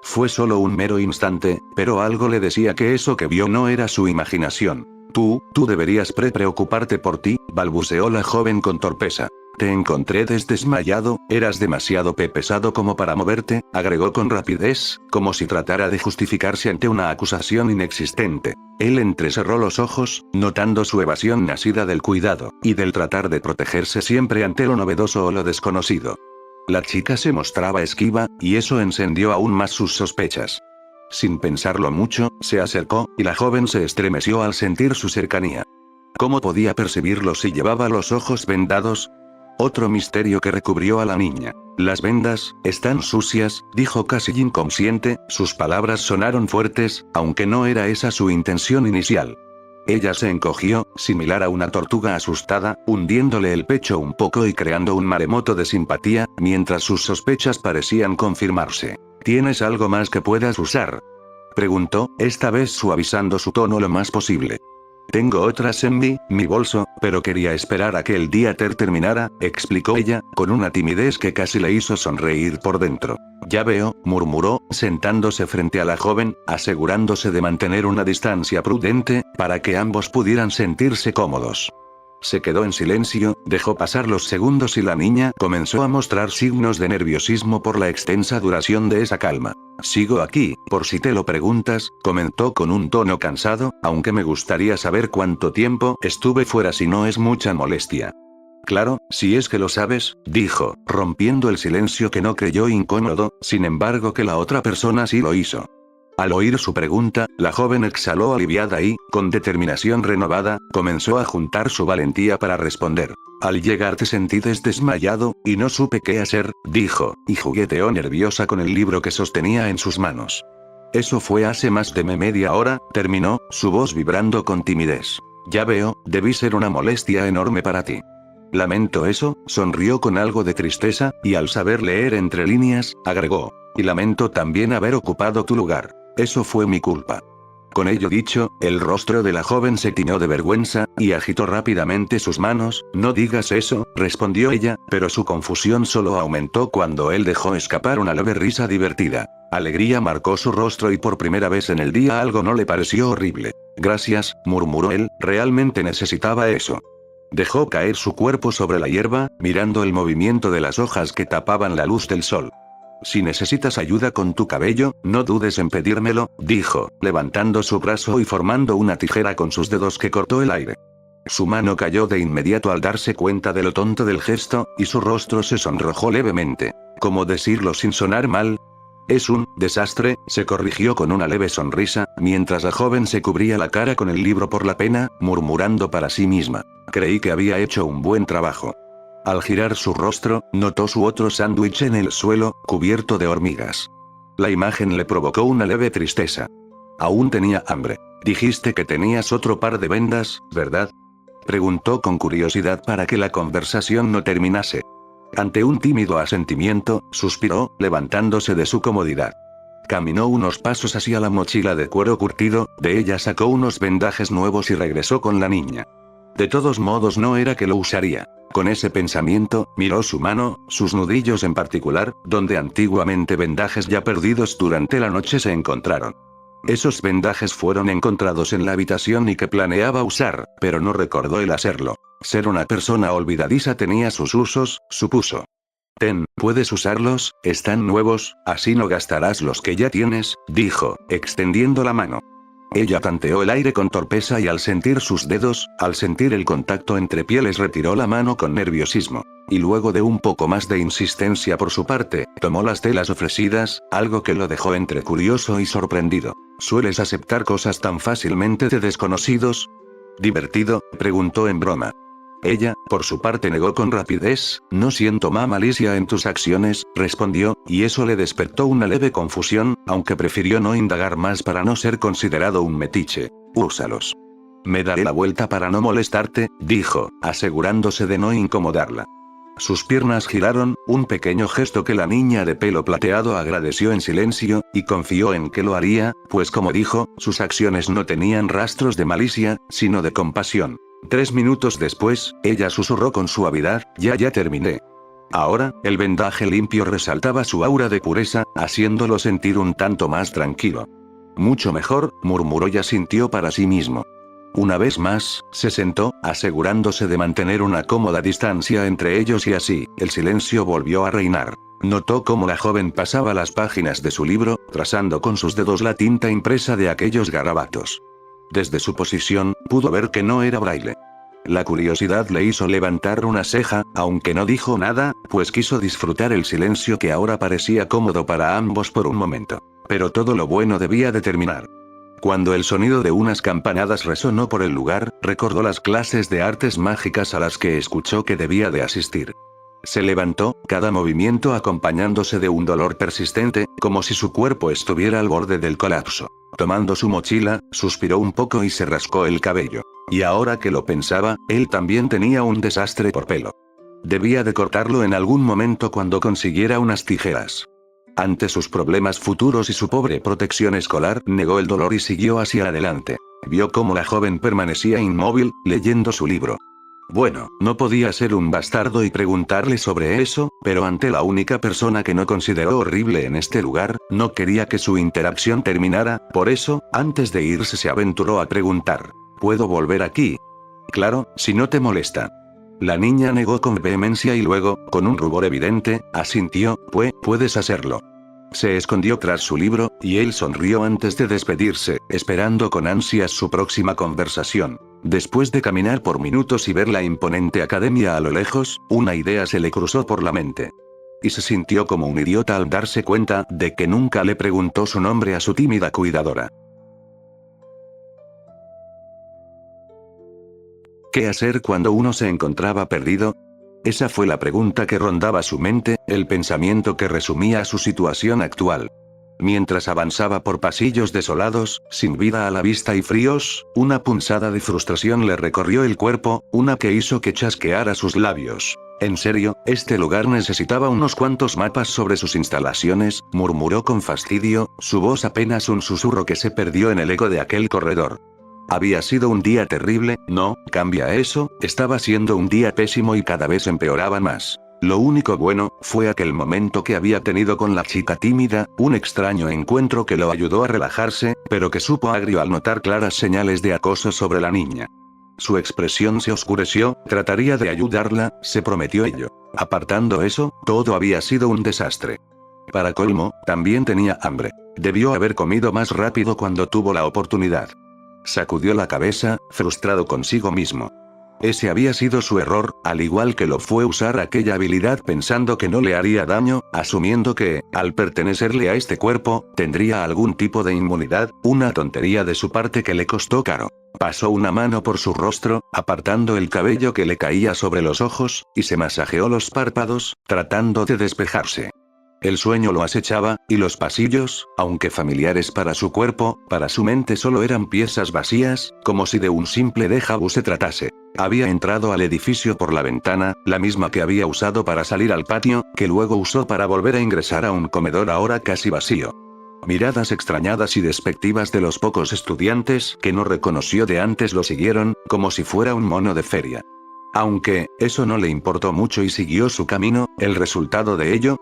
Fue solo un mero instante, pero algo le decía que eso que vio no era su imaginación. Tú deberías preocuparte por ti, balbuceó la joven con torpeza. Te encontré desmayado, eras demasiado pesado como para moverte, agregó con rapidez, como si tratara de justificarse ante una acusación inexistente. Él entrecerró los ojos, notando su evasión nacida del cuidado, y del tratar de protegerse siempre ante lo novedoso o lo desconocido. La chica se mostraba esquiva, y eso encendió aún más sus sospechas. Sin pensarlo mucho, se acercó, y la joven se estremeció al sentir su cercanía. ¿Cómo podía percibirlo si llevaba los ojos vendados? Otro misterio que recubrió a la niña. Las vendas, están sucias, dijo casi inconsciente, sus palabras sonaron fuertes, aunque no era esa su intención inicial. Ella se encogió, similar a una tortuga asustada, hundiéndole el pecho un poco y creando un maremoto de simpatía, mientras sus sospechas parecían confirmarse. ¿Tienes algo más que puedas usar?, preguntó, esta vez suavizando su tono lo más posible. Tengo otras en mi bolso, pero quería esperar a que el día terminara, explicó ella, con una timidez que casi le hizo sonreír por dentro. Ya veo, murmuró, sentándose frente a la joven, asegurándose de mantener una distancia prudente, para que ambos pudieran sentirse cómodos. Se quedó en silencio, dejó pasar los segundos y la niña comenzó a mostrar signos de nerviosismo por la extensa duración de esa calma. Sigo aquí, por si te lo preguntas, comentó con un tono cansado, aunque me gustaría saber cuánto tiempo estuve fuera si no es mucha molestia. Claro, si es que lo sabes, dijo, rompiendo el silencio que no creyó incómodo, sin embargo que la otra persona sí lo hizo. Al oír su pregunta, la joven exhaló aliviada y, con determinación renovada, comenzó a juntar su valentía para responder. Al llegar te sentí desmayado, y no supe qué hacer, dijo, y jugueteó nerviosa con el libro que sostenía en sus manos. Eso fue hace más de media hora, terminó, su voz vibrando con timidez. Ya veo, debí ser una molestia enorme para ti. Lamento eso, sonrió con algo de tristeza, y al saber leer entre líneas, agregó. Y lamento también haber ocupado tu lugar. Eso fue mi culpa. Con ello dicho, el rostro de la joven se tiñó de vergüenza, y agitó rápidamente sus manos. No digas eso, respondió ella, pero su confusión solo aumentó cuando él dejó escapar una leve risa divertida. Alegría marcó su rostro y por primera vez en el día algo no le pareció horrible. Gracias, murmuró él, realmente necesitaba eso. Dejó caer su cuerpo sobre la hierba, mirando el movimiento de las hojas que tapaban la luz del sol. Si necesitas ayuda con tu cabello, no dudes en pedírmelo, dijo, levantando su brazo y formando una tijera con sus dedos que cortó el aire. Su mano cayó de inmediato al darse cuenta de lo tonto del gesto, y su rostro se sonrojó levemente. ¿Cómo decirlo sin sonar mal? Es un desastre, se corrigió con una leve sonrisa, mientras la joven se cubría la cara con el libro por la pena, murmurando para sí misma. Creí que había hecho un buen trabajo. Al girar su rostro, notó su otro sándwich en el suelo, cubierto de hormigas. La imagen le provocó una leve tristeza. Aún tenía hambre. Dijiste que tenías otro par de vendas, ¿verdad?, preguntó con curiosidad para que la conversación no terminase. Ante un tímido asentimiento, suspiró, levantándose de su comodidad. Caminó unos pasos hacia la mochila de cuero curtido, de ella sacó unos vendajes nuevos y regresó con la niña. De todos modos no era que lo usaría. Con ese pensamiento, miró su mano, sus nudillos en particular, donde antiguamente vendajes ya perdidos durante la noche se encontraron. Esos vendajes fueron encontrados en la habitación y que planeaba usar, pero no recordó el hacerlo. Ser una persona olvidadiza tenía sus usos, supuso. Ten, puedes usarlos, están nuevos, así no gastarás los que ya tienes, dijo, extendiendo la mano. Ella tanteó el aire con torpeza y al sentir sus dedos, al sentir el contacto entre pieles retiró la mano con nerviosismo. Y luego de un poco más de insistencia por su parte, tomó las telas ofrecidas, algo que lo dejó entre curioso y sorprendido. ¿Sueles aceptar cosas tan fácilmente de desconocidos? ¿Divertido?, preguntó en broma. Ella, por su parte negó con rapidez, no siento malicia en tus acciones, respondió, y eso le despertó una leve confusión, aunque prefirió no indagar más para no ser considerado un metiche. Úsalos. Me daré la vuelta para no molestarte, dijo, asegurándose de no incomodarla. Sus piernas giraron, un pequeño gesto que la niña de pelo plateado agradeció en silencio, y confió en que lo haría, pues como dijo, sus acciones no tenían rastros de malicia, sino de compasión. 3 minutos después, ella susurró con suavidad, ya terminé. Ahora, el vendaje limpio resaltaba su aura de pureza, haciéndolo sentir un tanto más tranquilo. Mucho mejor, murmuró y asintió para sí mismo. Una vez más, se sentó, asegurándose de mantener una cómoda distancia entre ellos y así, el silencio volvió a reinar. Notó cómo la joven pasaba las páginas de su libro, trazando con sus dedos la tinta impresa de aquellos garabatos. Desde su posición, pudo ver que no era braille. La curiosidad le hizo levantar una ceja, aunque no dijo nada, pues quiso disfrutar el silencio que ahora parecía cómodo para ambos por un momento. Pero todo lo bueno debía de terminar. Cuando el sonido de unas campanadas resonó por el lugar, recordó las clases de artes mágicas a las que escuchó que debía de asistir. Se levantó, cada movimiento acompañándose de un dolor persistente, como si su cuerpo estuviera al borde del colapso. Tomando su mochila, suspiró un poco y se rascó el cabello. Y ahora que lo pensaba, él también tenía un desastre por pelo. Debía de cortarlo en algún momento cuando consiguiera unas tijeras. Ante sus problemas futuros y su pobre protección escolar, negó el dolor y siguió hacia adelante. Vio cómo la joven permanecía inmóvil, leyendo su libro. Bueno, no podía ser un bastardo y preguntarle sobre eso, pero ante la única persona que no consideró horrible en este lugar, no quería que su interacción terminara, por eso, antes de irse se aventuró a preguntar. ¿Puedo volver aquí? Claro, si no te molesta. La niña negó con vehemencia y luego, con un rubor evidente, asintió, puedes hacerlo. Se escondió tras su libro, y él sonrió antes de despedirse, esperando con ansias su próxima conversación. Después de caminar por minutos y ver la imponente academia a lo lejos, una idea se le cruzó por la mente. Y se sintió como un idiota al darse cuenta de que nunca le preguntó su nombre a su tímida cuidadora. ¿Qué hacer cuando uno se encontraba perdido? Esa fue la pregunta que rondaba su mente, el pensamiento que resumía su situación actual. Mientras avanzaba por pasillos desolados, sin vida a la vista y fríos, una punzada de frustración le recorrió el cuerpo, una que hizo que chasqueara sus labios. En serio, este lugar necesitaba unos cuantos mapas sobre sus instalaciones, murmuró con fastidio, su voz apenas un susurro que se perdió en el eco de aquel corredor. Había sido un día terrible, no, cambia eso, estaba siendo un día pésimo y cada vez empeoraba más. Lo único bueno, fue aquel momento que había tenido con la chica tímida, un extraño encuentro que lo ayudó a relajarse, pero que supo agrio al notar claras señales de acoso sobre la niña. Su expresión se oscureció, trataría de ayudarla, se prometió ello. Apartando eso, todo había sido un desastre. Para colmo, también tenía hambre. Debió haber comido más rápido cuando tuvo la oportunidad. Sacudió la cabeza, frustrado consigo mismo. Ese había sido su error, al igual que lo fue usar aquella habilidad pensando que no le haría daño, asumiendo que, al pertenecerle a este cuerpo, tendría algún tipo de inmunidad, una tontería de su parte que le costó caro. Pasó una mano por su rostro, apartando el cabello que le caía sobre los ojos, y se masajeó los párpados, tratando de despejarse. El sueño lo acechaba, y los pasillos, aunque familiares para su cuerpo, para su mente solo eran piezas vacías, como si de un simple déjà vu se tratase. Había entrado al edificio por la ventana, la misma que había usado para salir al patio, que luego usó para volver a ingresar a un comedor ahora casi vacío. Miradas extrañadas y despectivas de los pocos estudiantes que no reconoció de antes lo siguieron, como si fuera un mono de feria. Aunque, eso no le importó mucho y siguió su camino, el resultado de ello,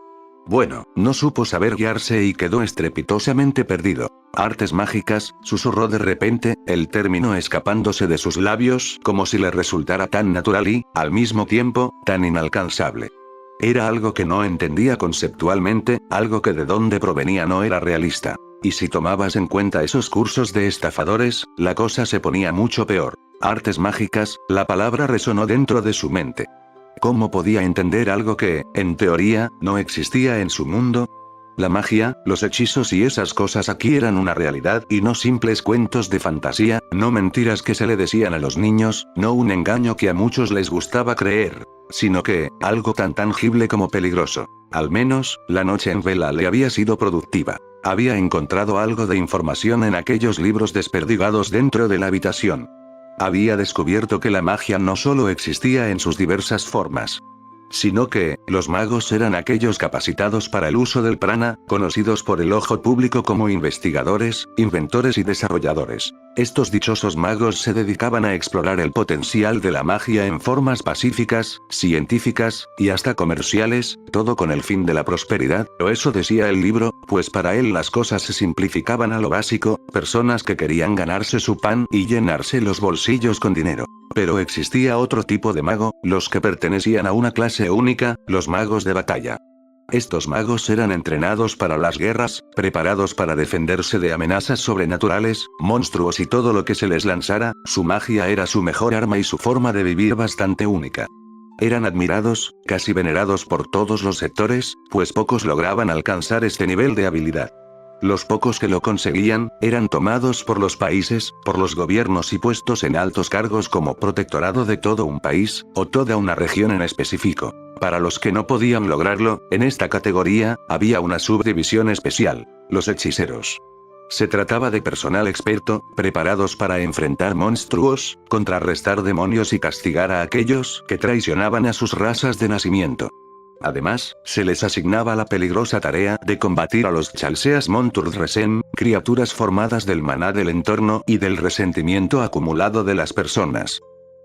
bueno, no supo saber guiarse y quedó estrepitosamente perdido. Artes mágicas, susurró de repente, el término escapándose de sus labios, como si le resultara tan natural y, al mismo tiempo, tan inalcanzable. Era algo que no entendía conceptualmente, algo que de dónde provenía no era realista. Y si tomabas en cuenta esos cursos de estafadores, la cosa se ponía mucho peor. Artes mágicas, la palabra resonó dentro de su mente. ¿Cómo podía entender algo que, en teoría, no existía en su mundo? La magia, los hechizos y esas cosas aquí eran una realidad y no simples cuentos de fantasía, no mentiras que se le decían a los niños, no un engaño que a muchos les gustaba creer, sino que, algo tan tangible como peligroso. Al menos, la noche en vela le había sido productiva. Había encontrado algo de información en aquellos libros desperdigados dentro de la habitación. Había descubierto que la magia no solo existía en sus diversas formas, sino que, los magos eran aquellos capacitados para el uso del prana, conocidos por el ojo público como investigadores, inventores y desarrolladores. Estos dichosos magos se dedicaban a explorar el potencial de la magia en formas pacíficas, científicas, y hasta comerciales, todo con el fin de la prosperidad, o eso decía el libro, pues para él las cosas se simplificaban a lo básico, personas que querían ganarse su pan y llenarse los bolsillos con dinero. Pero existía otro tipo de mago, los que pertenecían a una clase única, los magos de batalla. Estos magos eran entrenados para las guerras, preparados para defenderse de amenazas sobrenaturales, monstruos y todo lo que se les lanzara, su magia era su mejor arma y su forma de vivir bastante única. Eran admirados, casi venerados por todos los sectores, pues pocos lograban alcanzar este nivel de habilidad. Los pocos que lo conseguían, eran tomados por los países, por los gobiernos y puestos en altos cargos como protectorado de todo un país, o toda una región en específico. Para los que no podían lograrlo, en esta categoría, había una subdivisión especial: los hechiceros. Se trataba de personal experto, preparados para enfrentar monstruos, contrarrestar demonios y castigar a aquellos que traicionaban a sus razas de nacimiento. Además, se les asignaba la peligrosa tarea de combatir a los Chalseas Monturd-Resen, criaturas formadas del maná del entorno y del resentimiento acumulado de las personas.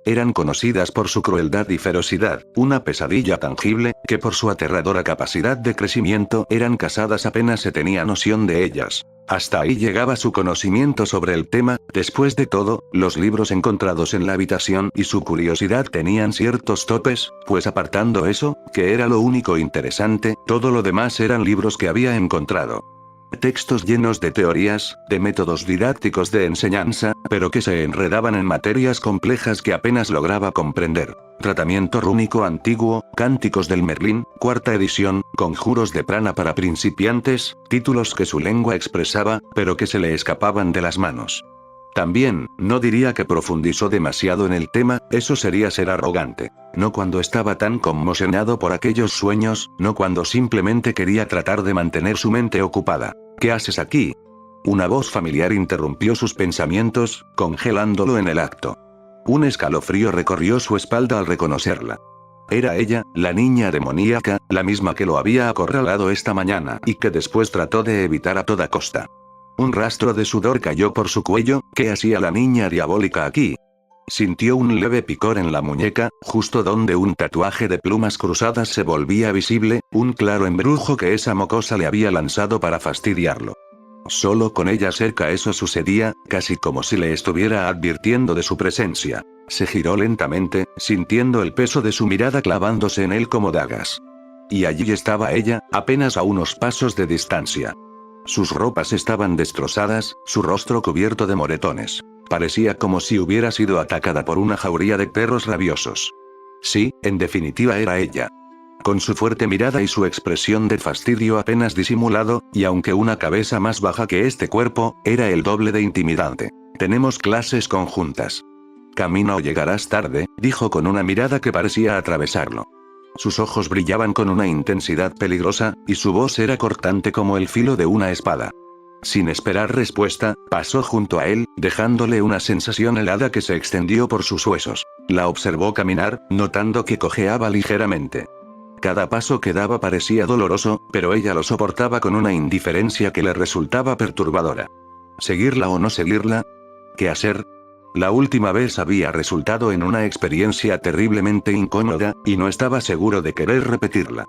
Eran conocidas por su crueldad y ferocidad, una pesadilla tangible, que por su aterradora capacidad de crecimiento eran cazadas apenas se tenía noción de ellas. Hasta ahí llegaba su conocimiento sobre el tema. Después de todo, los libros encontrados en la habitación y su curiosidad tenían ciertos topes, pues apartando eso, que era lo único interesante, todo lo demás eran libros que había encontrado. Textos llenos de teorías, de métodos didácticos de enseñanza, pero que se enredaban en materias complejas que apenas lograba comprender. Tratamiento rúnico antiguo, Cánticos del Merlín, cuarta edición, conjuros de prana para principiantes, títulos que su lengua expresaba, pero que se le escapaban de las manos. También, no diría que profundizó demasiado en el tema, eso sería ser arrogante. No cuando estaba tan conmocionado por aquellos sueños, no cuando simplemente quería tratar de mantener su mente ocupada. ¿Qué haces aquí? Una voz familiar interrumpió sus pensamientos, congelándolo en el acto. Un escalofrío recorrió su espalda al reconocerla. Era ella, la niña demoníaca, la misma que lo había acorralado esta mañana y que después trató de evitar a toda costa. Un rastro de sudor cayó por su cuello. ¿Qué hacía la niña diabólica aquí? Sintió un leve picor en la muñeca, justo donde un tatuaje de plumas cruzadas se volvía visible, un claro embrujo que esa mocosa le había lanzado para fastidiarlo. Solo con ella cerca eso sucedía, casi como si le estuviera advirtiendo de su presencia. Se giró lentamente, sintiendo el peso de su mirada clavándose en él como dagas. Y allí estaba ella, apenas a unos pasos de distancia. Sus ropas estaban destrozadas, su rostro cubierto de moretones. Parecía como si hubiera sido atacada por una jauría de perros rabiosos. Sí, en definitiva era ella. Con su fuerte mirada y su expresión de fastidio apenas disimulado, y aunque una cabeza más baja que este cuerpo, era el doble de intimidante. Tenemos clases conjuntas. Camino o llegarás tarde, dijo con una mirada que parecía atravesarlo. Sus ojos brillaban con una intensidad peligrosa, y su voz era cortante como el filo de una espada. Sin esperar respuesta, pasó junto a él, dejándole una sensación helada que se extendió por sus huesos. La observó caminar, notando que cojeaba ligeramente. Cada paso que daba parecía doloroso, pero ella lo soportaba con una indiferencia que le resultaba perturbadora. ¿Seguirla o no seguirla? ¿Qué hacer? La última vez había resultado en una experiencia terriblemente incómoda, y no estaba seguro de querer repetirla.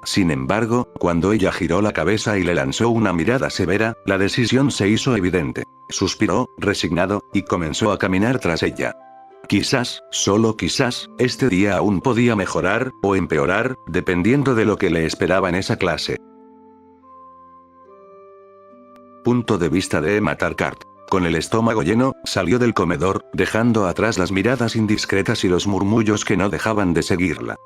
Sin embargo, cuando ella giró la cabeza y le lanzó una mirada severa, la decisión se hizo evidente. Suspiró, resignado, y comenzó a caminar tras ella. Quizás, solo quizás, este día aún podía mejorar, o empeorar, dependiendo de lo que le esperaba en esa clase. Punto de vista de Emma Tarkart. Con el estómago lleno, salió del comedor, dejando atrás las miradas indiscretas y los murmullos que no dejaban de seguirla.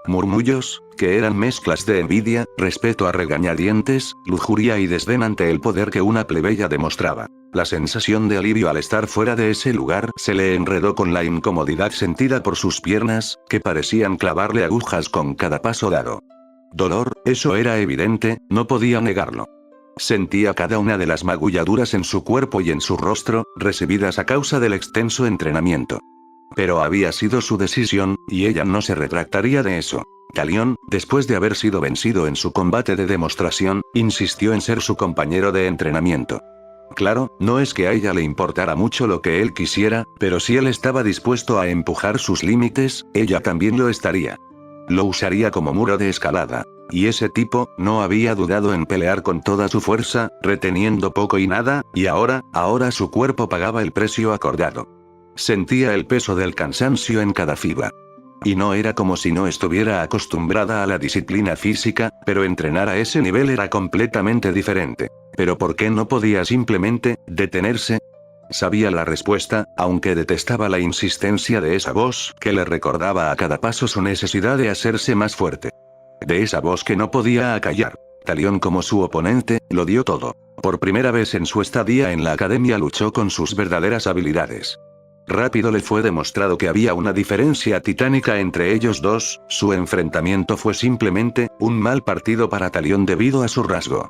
Murmullos, que eran mezclas de envidia, respeto a regañadientes, lujuria y desdén ante el poder que una plebeya demostraba. La sensación de alivio al estar fuera de ese lugar se le enredó con la incomodidad sentida por sus piernas, que parecían clavarle agujas con cada paso dado. Dolor, eso era evidente, no podía negarlo. Sentía cada una de las magulladuras en su cuerpo y en su rostro, recibidas a causa del extenso entrenamiento. Pero había sido su decisión, y ella no se retractaría de eso. Talión, después de haber sido vencido en su combate de demostración, insistió en ser su compañero de entrenamiento. Claro, no es que a ella le importara mucho lo que él quisiera, pero si él estaba dispuesto a empujar sus límites, ella también lo estaría. Lo usaría como muro de escalada. Y ese tipo, no había dudado en pelear con toda su fuerza, reteniendo poco y nada, y ahora su cuerpo pagaba el precio acordado. Sentía el peso del cansancio en cada fibra. Y no era como si no estuviera acostumbrada a la disciplina física, pero entrenar a ese nivel era completamente diferente. ¿Pero por qué no podía simplemente detenerse? Sabía la respuesta, aunque detestaba la insistencia de esa voz que le recordaba a cada paso su necesidad de hacerse más fuerte. De esa voz que no podía acallar. Talión, como su oponente, lo dio todo. Por primera vez en su estadía en la academia luchó con sus verdaderas habilidades. Rápido le fue demostrado que había una diferencia titánica entre ellos dos, su enfrentamiento fue simplemente un mal partido para Talión debido a su rasgo.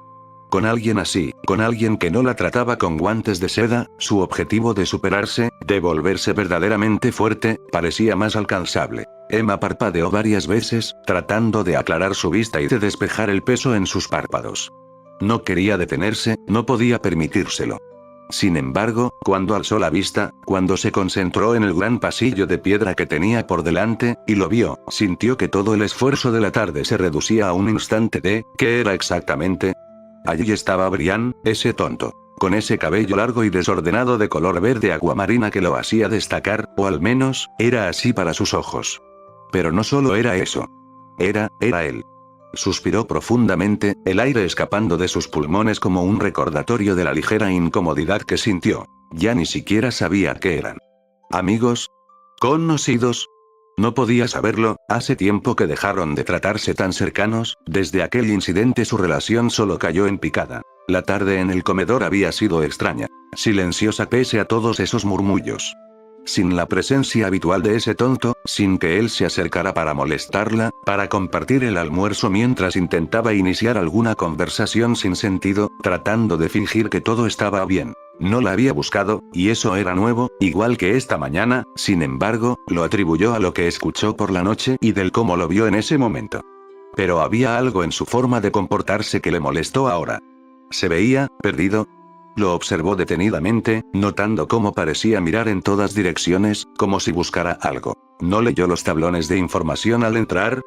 Con alguien así, con alguien que no la trataba con guantes de seda, su objetivo de superarse, de volverse verdaderamente fuerte, parecía más alcanzable. Emma parpadeó varias veces, tratando de aclarar su vista y de despejar el peso en sus párpados. No quería detenerse, no podía permitírselo. Sin embargo, cuando alzó la vista, cuando se concentró en el gran pasillo de piedra que tenía por delante, y lo vio, sintió que todo el esfuerzo de la tarde se reducía a un instante de, ¿qué era exactamente? Allí estaba Brian, ese tonto. Con ese cabello largo y desordenado de color verde aguamarina que lo hacía destacar, o al menos, era así para sus ojos. Pero no solo era eso. Era él. Suspiró profundamente, el aire escapando de sus pulmones como un recordatorio de la ligera incomodidad que sintió. Ya ni siquiera sabía qué eran. ¿Amigos? ¿Conocidos? No podía saberlo, hace tiempo que dejaron de tratarse tan cercanos, desde aquel incidente su relación solo cayó en picada. La tarde en el comedor había sido extraña, silenciosa pese a todos esos murmullos. Sin la presencia habitual de ese tonto, sin que él se acercara para molestarla, para compartir el almuerzo mientras intentaba iniciar alguna conversación sin sentido, tratando de fingir que todo estaba bien. No la había buscado, y eso era nuevo, igual que esta mañana, sin embargo, lo atribuyó a lo que escuchó por la noche y del cómo lo vio en ese momento. Pero había algo en su forma de comportarse que le molestó ahora. Se veía perdido. Lo observó detenidamente, notando cómo parecía mirar en todas direcciones, como si buscara algo. ¿No leyó los tablones de información al entrar?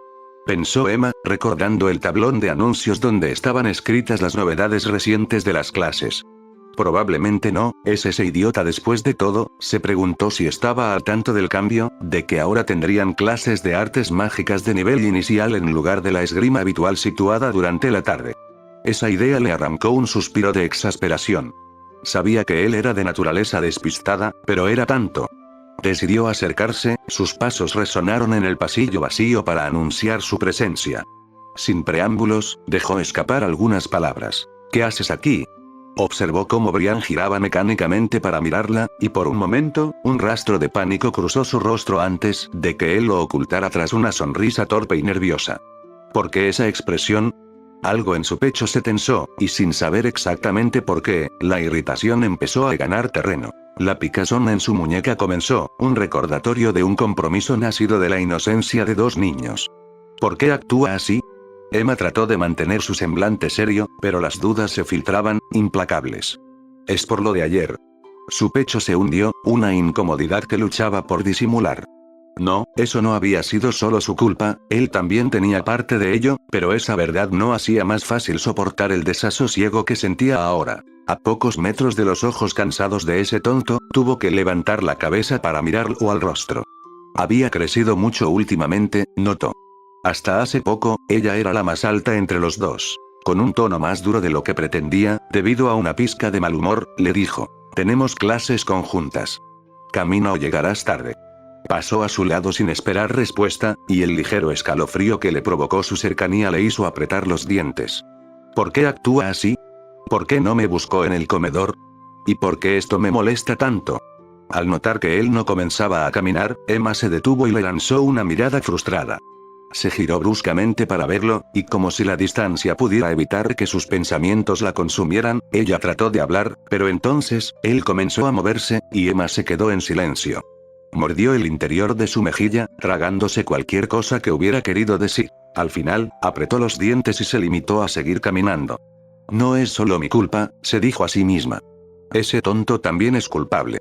Pensó Emma, recordando el tablón de anuncios donde estaban escritas las novedades recientes de las clases. Probablemente no, ¿es ese idiota después de todo? Se preguntó si estaba al tanto del cambio, de que ahora tendrían clases de artes mágicas de nivel inicial en lugar de la esgrima habitual situada durante la tarde. Esa idea le arrancó un suspiro de exasperación. Sabía que él era de naturaleza despistada, pero era tanto. Decidió acercarse, sus pasos resonaron en el pasillo vacío para anunciar su presencia. Sin preámbulos, dejó escapar algunas palabras. ¿Qué haces aquí? Observó cómo Brian giraba mecánicamente para mirarla, y por un momento, un rastro de pánico cruzó su rostro antes de que él lo ocultara tras una sonrisa torpe y nerviosa. ¿Por qué esa expresión? Algo en su pecho se tensó, y sin saber exactamente por qué, la irritación empezó a ganar terreno. La picazón en su muñeca comenzó, un recordatorio de un compromiso nacido de la inocencia de dos niños. ¿Por qué actúa así? Emma trató de mantener su semblante serio, pero las dudas se filtraban, implacables. Es por lo de ayer. Su pecho se hundió, una incomodidad que luchaba por disimular. No, eso no había sido solo su culpa, él también tenía parte de ello, pero esa verdad no hacía más fácil soportar el desasosiego que sentía ahora. A pocos metros de los ojos cansados de ese tonto, tuvo que levantar la cabeza para mirarlo al rostro. Había crecido mucho últimamente, notó. Hasta hace poco, ella era la más alta entre los dos. Con un tono más duro de lo que pretendía, debido a una pizca de mal humor, le dijo: tenemos clases conjuntas. Camino o llegarás tarde. Pasó a su lado sin esperar respuesta, y el ligero escalofrío que le provocó su cercanía le hizo apretar los dientes. ¿Por qué actúa así? ¿Por qué no me buscó en el comedor? ¿Y por qué esto me molesta tanto? Al notar que él no comenzaba a caminar, Emma se detuvo y le lanzó una mirada frustrada. Se giró bruscamente para verlo, y como si la distancia pudiera evitar que sus pensamientos la consumieran, ella trató de hablar, pero entonces, él comenzó a moverse, y Emma se quedó en silencio. Mordió el interior de su mejilla, tragándose cualquier cosa que hubiera querido decir. Al final, apretó los dientes y se limitó a seguir caminando. No es solo mi culpa, se dijo a sí misma. Ese tonto también es culpable.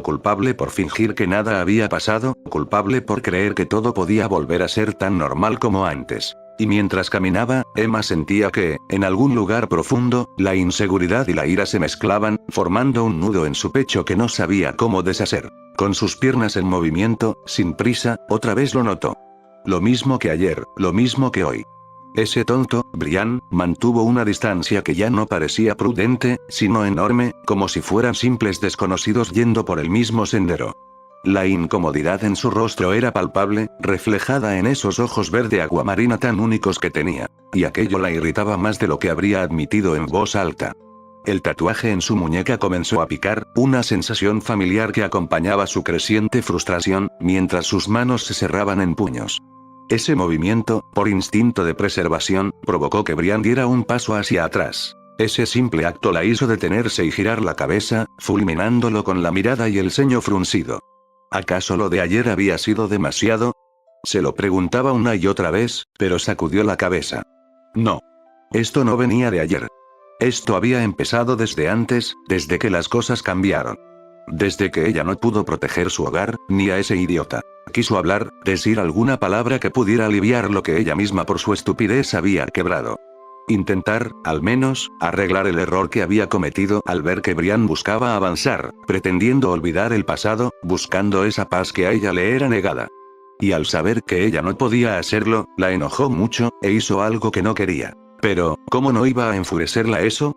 Culpable por fingir que nada había pasado, culpable por creer que todo podía volver a ser tan normal como antes. Y mientras caminaba, Emma sentía que, en algún lugar profundo, la inseguridad y la ira se mezclaban, formando un nudo en su pecho que no sabía cómo deshacer. Con sus piernas en movimiento, sin prisa, otra vez lo notó. Lo mismo que ayer, lo mismo que hoy. Ese tonto, Brian, mantuvo una distancia que ya no parecía prudente, sino enorme, como si fueran simples desconocidos yendo por el mismo sendero. La incomodidad en su rostro era palpable, reflejada en esos ojos verde aguamarina tan únicos que tenía. Y aquello la irritaba más de lo que habría admitido en voz alta. El tatuaje en su muñeca comenzó a picar, una sensación familiar que acompañaba su creciente frustración, mientras sus manos se cerraban en puños. Ese movimiento, por instinto de preservación, provocó que Brian diera un paso hacia atrás. Ese simple acto la hizo detenerse y girar la cabeza, fulminándolo con la mirada y el ceño fruncido. ¿Acaso lo de ayer había sido demasiado? Se lo preguntaba una y otra vez, pero sacudió la cabeza. No. Esto no venía de ayer. Esto había empezado desde antes, desde que las cosas cambiaron. Desde que ella no pudo proteger su hogar, ni a ese idiota. Quiso hablar, decir alguna palabra que pudiera aliviar lo que ella misma por su estupidez había quebrado. Intentar, al menos, arreglar el error que había cometido al ver que Brian buscaba avanzar, pretendiendo olvidar el pasado, buscando esa paz que a ella le era negada. Y al saber que ella no podía hacerlo, la enojó mucho, e hizo algo que no quería. Pero, ¿cómo no iba a enfurecerla eso?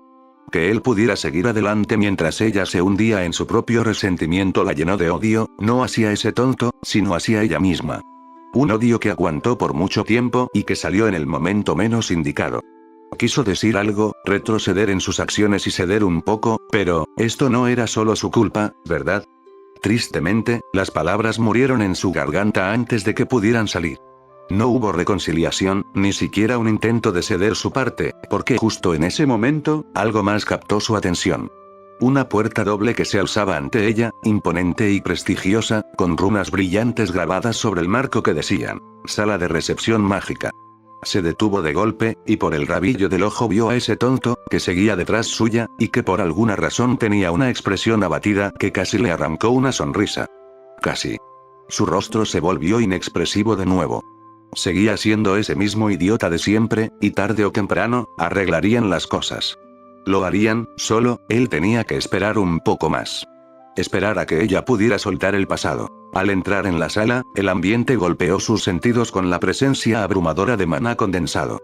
Que él pudiera seguir adelante mientras ella se hundía en su propio resentimiento la llenó de odio, no hacia ese tonto, sino hacia ella misma. Un odio que aguantó por mucho tiempo y que salió en el momento menos indicado. Quiso decir algo, retroceder en sus acciones y ceder un poco, pero, esto no era solo su culpa, ¿verdad? Tristemente, las palabras murieron en su garganta antes de que pudieran salir. No hubo reconciliación, ni siquiera un intento de ceder su parte, porque justo en ese momento, algo más captó su atención. Una puerta doble que se alzaba ante ella, imponente y prestigiosa, con runas brillantes grabadas sobre el marco que decían, Sala de recepción mágica. Se detuvo de golpe, y por el rabillo del ojo vio a ese tonto, que seguía detrás suya, y que por alguna razón tenía una expresión abatida que casi le arrancó una sonrisa. Casi. Su rostro se volvió inexpresivo de nuevo. Seguía siendo ese mismo idiota de siempre, y tarde o temprano, arreglarían las cosas. Lo harían, solo, él tenía que esperar un poco más. Esperar a que ella pudiera soltar el pasado. Al entrar en la sala, el ambiente golpeó sus sentidos con la presencia abrumadora de maná condensado.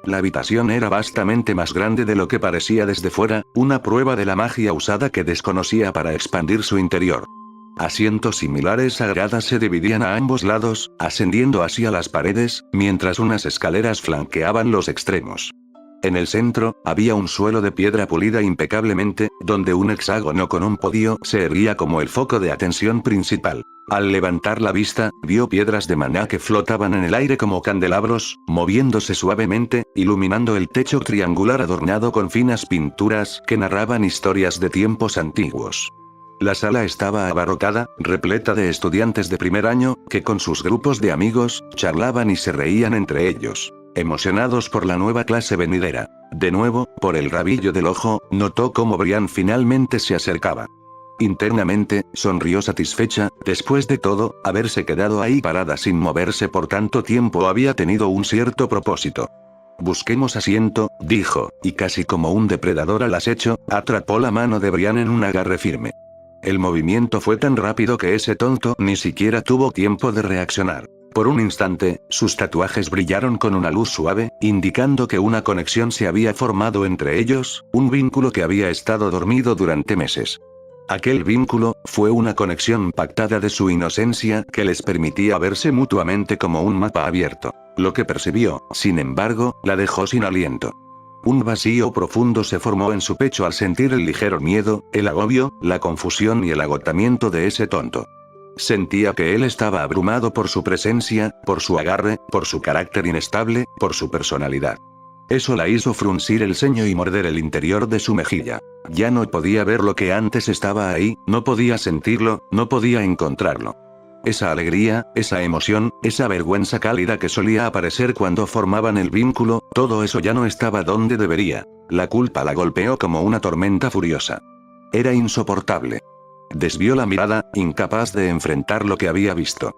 La habitación era vastamente más grande de lo que parecía desde fuera, una prueba de la magia usada que desconocía para expandir su interior. Asientos similares a gradas se dividían a ambos lados, ascendiendo hacia las paredes, mientras unas escaleras flanqueaban los extremos. En el centro, había un suelo de piedra pulida impecablemente, donde un hexágono con un podio se erguía como el foco de atención principal. Al levantar la vista, vio piedras de maná que flotaban en el aire como candelabros, moviéndose suavemente, iluminando el techo triangular adornado con finas pinturas que narraban historias de tiempos antiguos. La sala estaba abarrotada, repleta de estudiantes de primer año, que con sus grupos de amigos, charlaban y se reían entre ellos. Emocionados por la nueva clase venidera. De nuevo, por el rabillo del ojo, notó cómo Brian finalmente se acercaba. Internamente, sonrió satisfecha, después de todo, haberse quedado ahí parada sin moverse por tanto tiempo había tenido un cierto propósito. Busquemos asiento, dijo, y casi como un depredador al acecho, atrapó la mano de Brian en un agarre firme. El movimiento fue tan rápido que ese tonto ni siquiera tuvo tiempo de reaccionar. Por un instante, sus tatuajes brillaron con una luz suave, indicando que una conexión se había formado entre ellos, un vínculo que había estado dormido durante meses. Aquel vínculo, fue una conexión pactada de su inocencia que les permitía verse mutuamente como un mapa abierto. Lo que percibió, sin embargo, la dejó sin aliento. Un vacío profundo se formó en su pecho al sentir el ligero miedo, el agobio, la confusión y el agotamiento de ese tonto. Sentía que él estaba abrumado por su presencia, por su agarre, por su carácter inestable, por su personalidad. Eso la hizo fruncir el ceño y morder el interior de su mejilla. Ya no podía ver lo que antes estaba ahí, no podía sentirlo, no podía encontrarlo. Esa alegría, esa emoción, esa vergüenza cálida que solía aparecer cuando formaban el vínculo, todo eso ya no estaba donde debería. La culpa la golpeó como una tormenta furiosa. Era insoportable. Desvió la mirada, incapaz de enfrentar lo que había visto.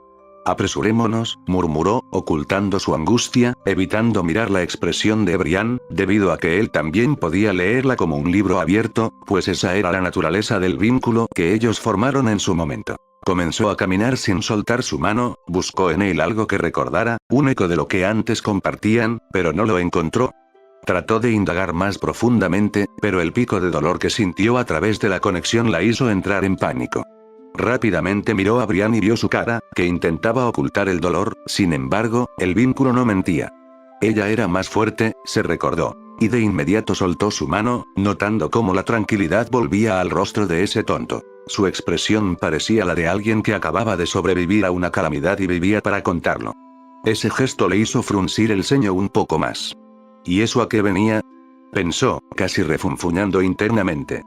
Apresurémonos, murmuró, ocultando su angustia, evitando mirar la expresión de Brian, debido a que él también podía leerla como un libro abierto, pues esa era la naturaleza del vínculo que ellos formaron en su momento. Comenzó a caminar sin soltar su mano, buscó en él algo que recordara, un eco de lo que antes compartían, pero no lo encontró. Trató de indagar más profundamente, pero el pico de dolor que sintió a través de la conexión la hizo entrar en pánico. Rápidamente miró a Brian y vio su cara, que intentaba ocultar el dolor, sin embargo, el vínculo no mentía. Ella era más fuerte, se recordó. Y de inmediato soltó su mano, notando cómo la tranquilidad volvía al rostro de ese tonto. Su expresión parecía la de alguien que acababa de sobrevivir a una calamidad y vivía para contarlo. Ese gesto le hizo fruncir el ceño un poco más. ¿Y eso a qué venía? Pensó, casi refunfuñando internamente.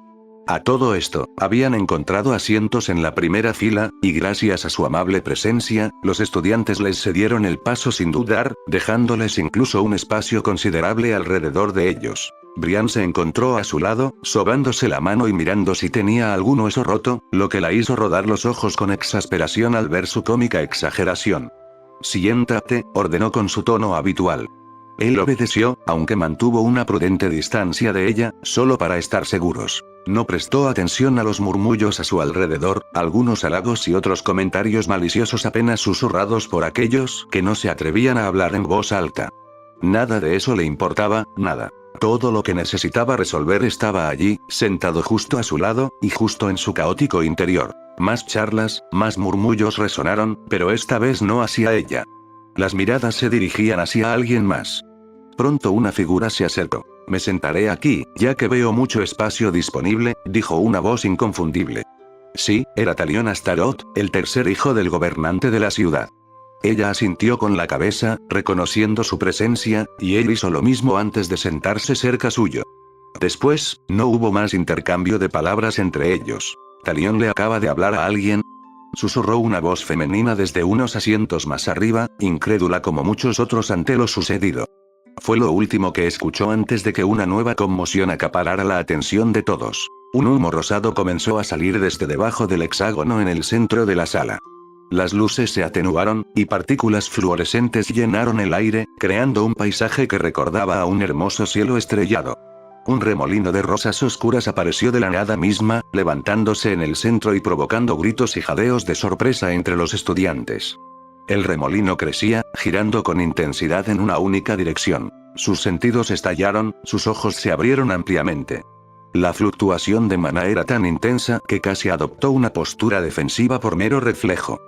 A todo esto, habían encontrado asientos en la primera fila, y gracias a su amable presencia, los estudiantes les cedieron el paso sin dudar, dejándoles incluso un espacio considerable alrededor de ellos. Brian se encontró a su lado, sobándose la mano y mirando si tenía algún hueso roto, lo que la hizo rodar los ojos con exasperación al ver su cómica exageración. «Siéntate», ordenó con su tono habitual. Él obedeció, aunque mantuvo una prudente distancia de ella, solo para estar seguros. No prestó atención a los murmullos a su alrededor, algunos halagos y otros comentarios maliciosos apenas susurrados por aquellos que no se atrevían a hablar en voz alta. Nada de eso le importaba, nada. Todo lo que necesitaba resolver estaba allí, sentado justo a su lado, y justo en su caótico interior. Más charlas, más murmullos resonaron, pero esta vez no hacia ella. Las miradas se dirigían hacia alguien más. Pronto una figura se acercó. «Me sentaré aquí, ya que veo mucho espacio disponible», dijo una voz inconfundible. Sí, era Talion Astaroth, el tercer hijo del gobernante de la ciudad. Ella asintió con la cabeza, reconociendo su presencia, y él hizo lo mismo antes de sentarse cerca suyo. Después, no hubo más intercambio de palabras entre ellos. «¿Talion le acaba de hablar a alguien?», susurró una voz femenina desde unos asientos más arriba, incrédula como muchos otros ante lo sucedido. Fue lo último que escuchó antes de que una nueva conmoción acaparara la atención de todos. Un humo rosado comenzó a salir desde debajo del hexágono en el centro de la sala. Las luces se atenuaron, y partículas fluorescentes llenaron el aire, creando un paisaje que recordaba a un hermoso cielo estrellado. Un remolino de rosas oscuras apareció de la nada misma, levantándose en el centro y provocando gritos y jadeos de sorpresa entre los estudiantes. El remolino crecía, girando con intensidad en una única dirección. Sus sentidos estallaron, sus ojos se abrieron ampliamente. La fluctuación de maná era tan intensa que casi adoptó una postura defensiva por mero reflejo.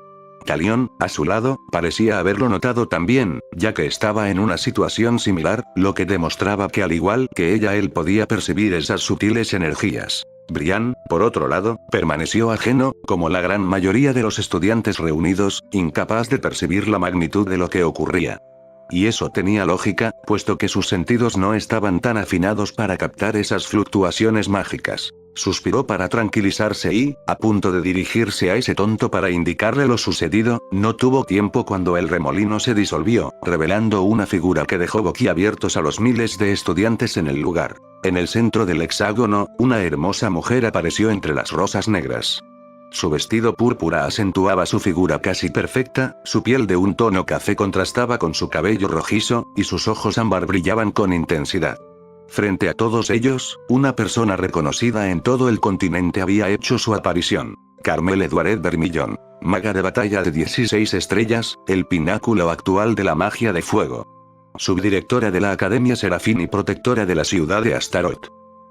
Talion, a su lado, parecía haberlo notado también, ya que estaba en una situación similar, lo que demostraba que al igual que ella él podía percibir esas sutiles energías. Brian, por otro lado, permaneció ajeno, como la gran mayoría de los estudiantes reunidos, incapaz de percibir la magnitud de lo que ocurría. Y eso tenía lógica, puesto que sus sentidos no estaban tan afinados para captar esas fluctuaciones mágicas. Suspiró para tranquilizarse y, a punto de dirigirse a ese tonto para indicarle lo sucedido, no tuvo tiempo cuando el remolino se disolvió, revelando una figura que dejó boquiabiertos a los miles de estudiantes en el lugar. En el centro del hexágono, una hermosa mujer apareció entre las rosas negras. Su vestido púrpura acentuaba su figura casi perfecta, su piel de un tono café contrastaba con su cabello rojizo, y sus ojos ámbar brillaban con intensidad. Frente a todos ellos, una persona reconocida en todo el continente había hecho su aparición. Carmel Edouard Vermillon, maga de batalla de 16 estrellas, el pináculo actual de la magia de fuego. Subdirectora de la Academia Serafín y protectora de la ciudad de Astaroth.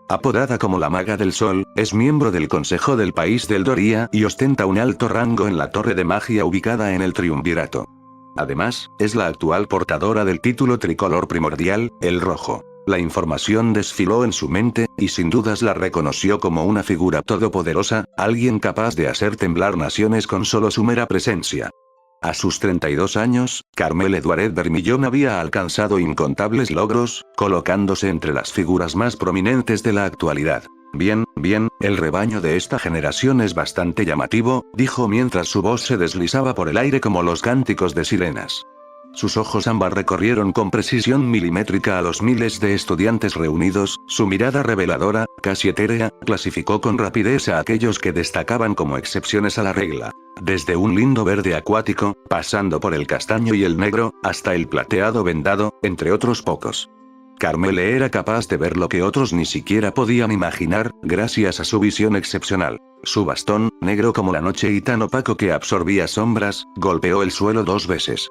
Apodada como la Maga del Sol, es miembro del Consejo del País del Doria y ostenta un alto rango en la Torre de Magia ubicada en el Triunvirato. Además, es la actual portadora del título tricolor primordial, el rojo. La información desfiló en su mente, y sin dudas la reconoció como una figura todopoderosa, alguien capaz de hacer temblar naciones con solo su mera presencia. A sus 32 años, Carmel Edouard Vermillon había alcanzado incontables logros, colocándose entre las figuras más prominentes de la actualidad. Bien, el rebaño de esta generación es bastante llamativo, dijo mientras su voz se deslizaba por el aire como los cánticos de sirenas. Sus ojos ámbar recorrieron con precisión milimétrica a los miles de estudiantes reunidos, su mirada reveladora, casi etérea, clasificó con rapidez a aquellos que destacaban como excepciones a la regla. Desde un lindo verde acuático, pasando por el castaño y el negro, hasta el plateado vendado, entre otros pocos. Carmele era capaz de ver lo que otros ni siquiera podían imaginar, gracias a su visión excepcional. Su bastón, negro como la noche y tan opaco que absorbía sombras, golpeó el suelo 2 veces.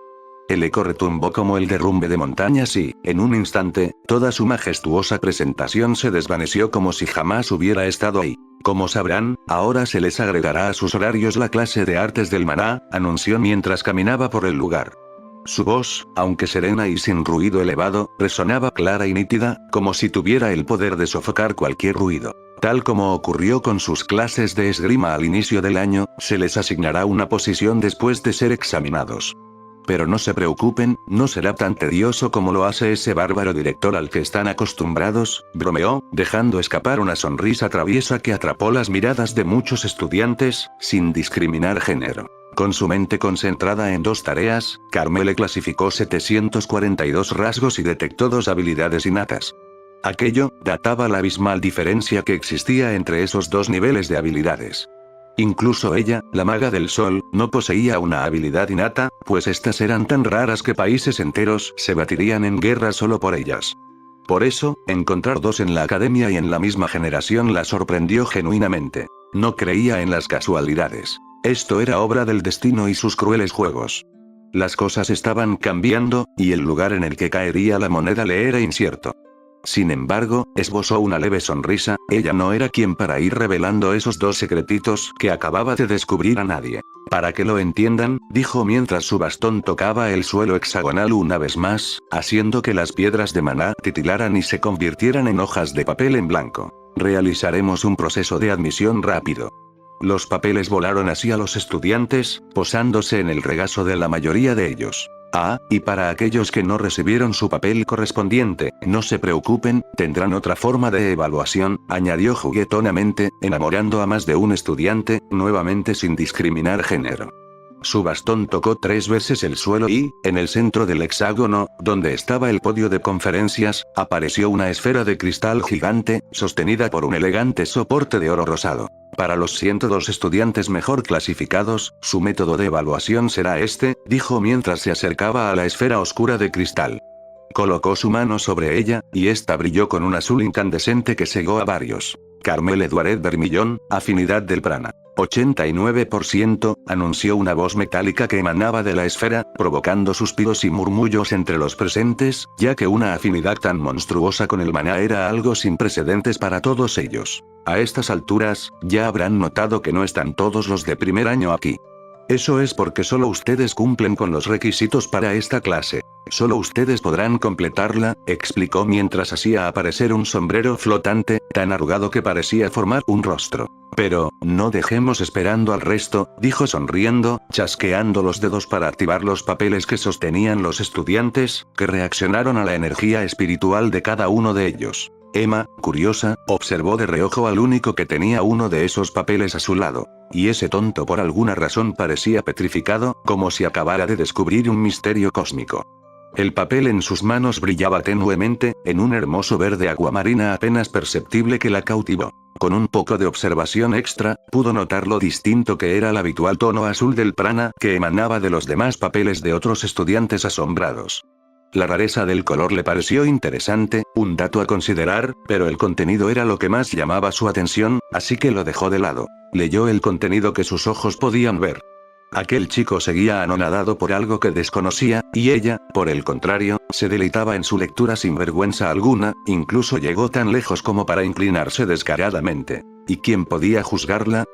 El eco retumbó como el derrumbe de montañas y, en un instante, toda su majestuosa presentación se desvaneció como si jamás hubiera estado ahí. Como sabrán, ahora se les agregará a sus horarios la clase de artes del maná, anunció mientras caminaba por el lugar. Su voz, aunque serena y sin ruido elevado, resonaba clara y nítida, como si tuviera el poder de sofocar cualquier ruido. Tal como ocurrió con sus clases de esgrima al inicio del año, se les asignará una posición después de ser examinados. Pero no se preocupen, no será tan tedioso como lo hace ese bárbaro director al que están acostumbrados, bromeó, dejando escapar una sonrisa traviesa que atrapó las miradas de muchos estudiantes, sin discriminar género. Con su mente concentrada en 2 tareas, Carmele clasificó 742 rasgos y detectó 2 habilidades innatas. Aquello databa la abismal diferencia que existía entre esos 2 niveles de habilidades. Incluso ella, la maga del sol, no poseía una habilidad innata, pues estas eran tan raras que países enteros se batirían en guerra solo por ellas. Por eso, encontrar 2 en la academia y en la misma generación la sorprendió genuinamente. No creía en las casualidades. Esto era obra del destino y sus crueles juegos. Las cosas estaban cambiando, y el lugar en el que caería la moneda le era incierto. Sin embargo, esbozó una leve sonrisa, ella no era quien para ir revelando esos 2 secretitos que acababa de descubrir a nadie. Para que lo entiendan, dijo mientras su bastón tocaba el suelo hexagonal una vez más, haciendo que las piedras de maná titilaran y se convirtieran en hojas de papel en blanco. Realizaremos un proceso de admisión rápido. Los papeles volaron hacia los estudiantes, posándose en el regazo de la mayoría de ellos. Y para aquellos que no recibieron su papel correspondiente, no se preocupen, tendrán otra forma de evaluación, añadió juguetonamente, enamorando a más de un estudiante, nuevamente sin discriminar género. Su bastón tocó 3 veces el suelo y, en el centro del hexágono, donde estaba el podio de conferencias, apareció una esfera de cristal gigante, sostenida por un elegante soporte de oro rosado. Para los 102 estudiantes mejor clasificados, su método de evaluación será este, dijo mientras se acercaba a la esfera oscura de cristal. Colocó su mano sobre ella, y esta brilló con un azul incandescente que cegó a varios. Carmele Duaret Vermillón, afinidad del prana. 89%, anunció una voz metálica que emanaba de la esfera, provocando suspiros y murmullos entre los presentes, ya que una afinidad tan monstruosa con el maná era algo sin precedentes para todos ellos. A estas alturas, ya habrán notado que no están todos los de primer año aquí. Eso es porque solo ustedes cumplen con los requisitos para esta clase. Solo ustedes podrán completarla, explicó mientras hacía aparecer un sombrero flotante, tan arrugado que parecía formar un rostro. Pero, no dejemos esperando al resto, dijo sonriendo, chasqueando los dedos para activar los papeles que sostenían los estudiantes, que reaccionaron a la energía espiritual de cada uno de ellos. Emma, curiosa, observó de reojo al único que tenía uno de esos papeles a su lado. Y ese tonto por alguna razón parecía petrificado, como si acabara de descubrir un misterio cósmico. El papel en sus manos brillaba tenuemente, en un hermoso verde aguamarina apenas perceptible que la cautivó. Con un poco de observación extra, pudo notar lo distinto que era el habitual tono azul del prana que emanaba de los demás papeles de otros estudiantes asombrados. La rareza del color le pareció interesante, un dato a considerar, pero el contenido era lo que más llamaba su atención, así que lo dejó de lado. Leyó el contenido que sus ojos podían ver. Aquel chico seguía anonadado por algo que desconocía, y ella, por el contrario, se deleitaba en su lectura sin vergüenza alguna, incluso llegó tan lejos como para inclinarse descaradamente. ¿Y quién podía juzgarla?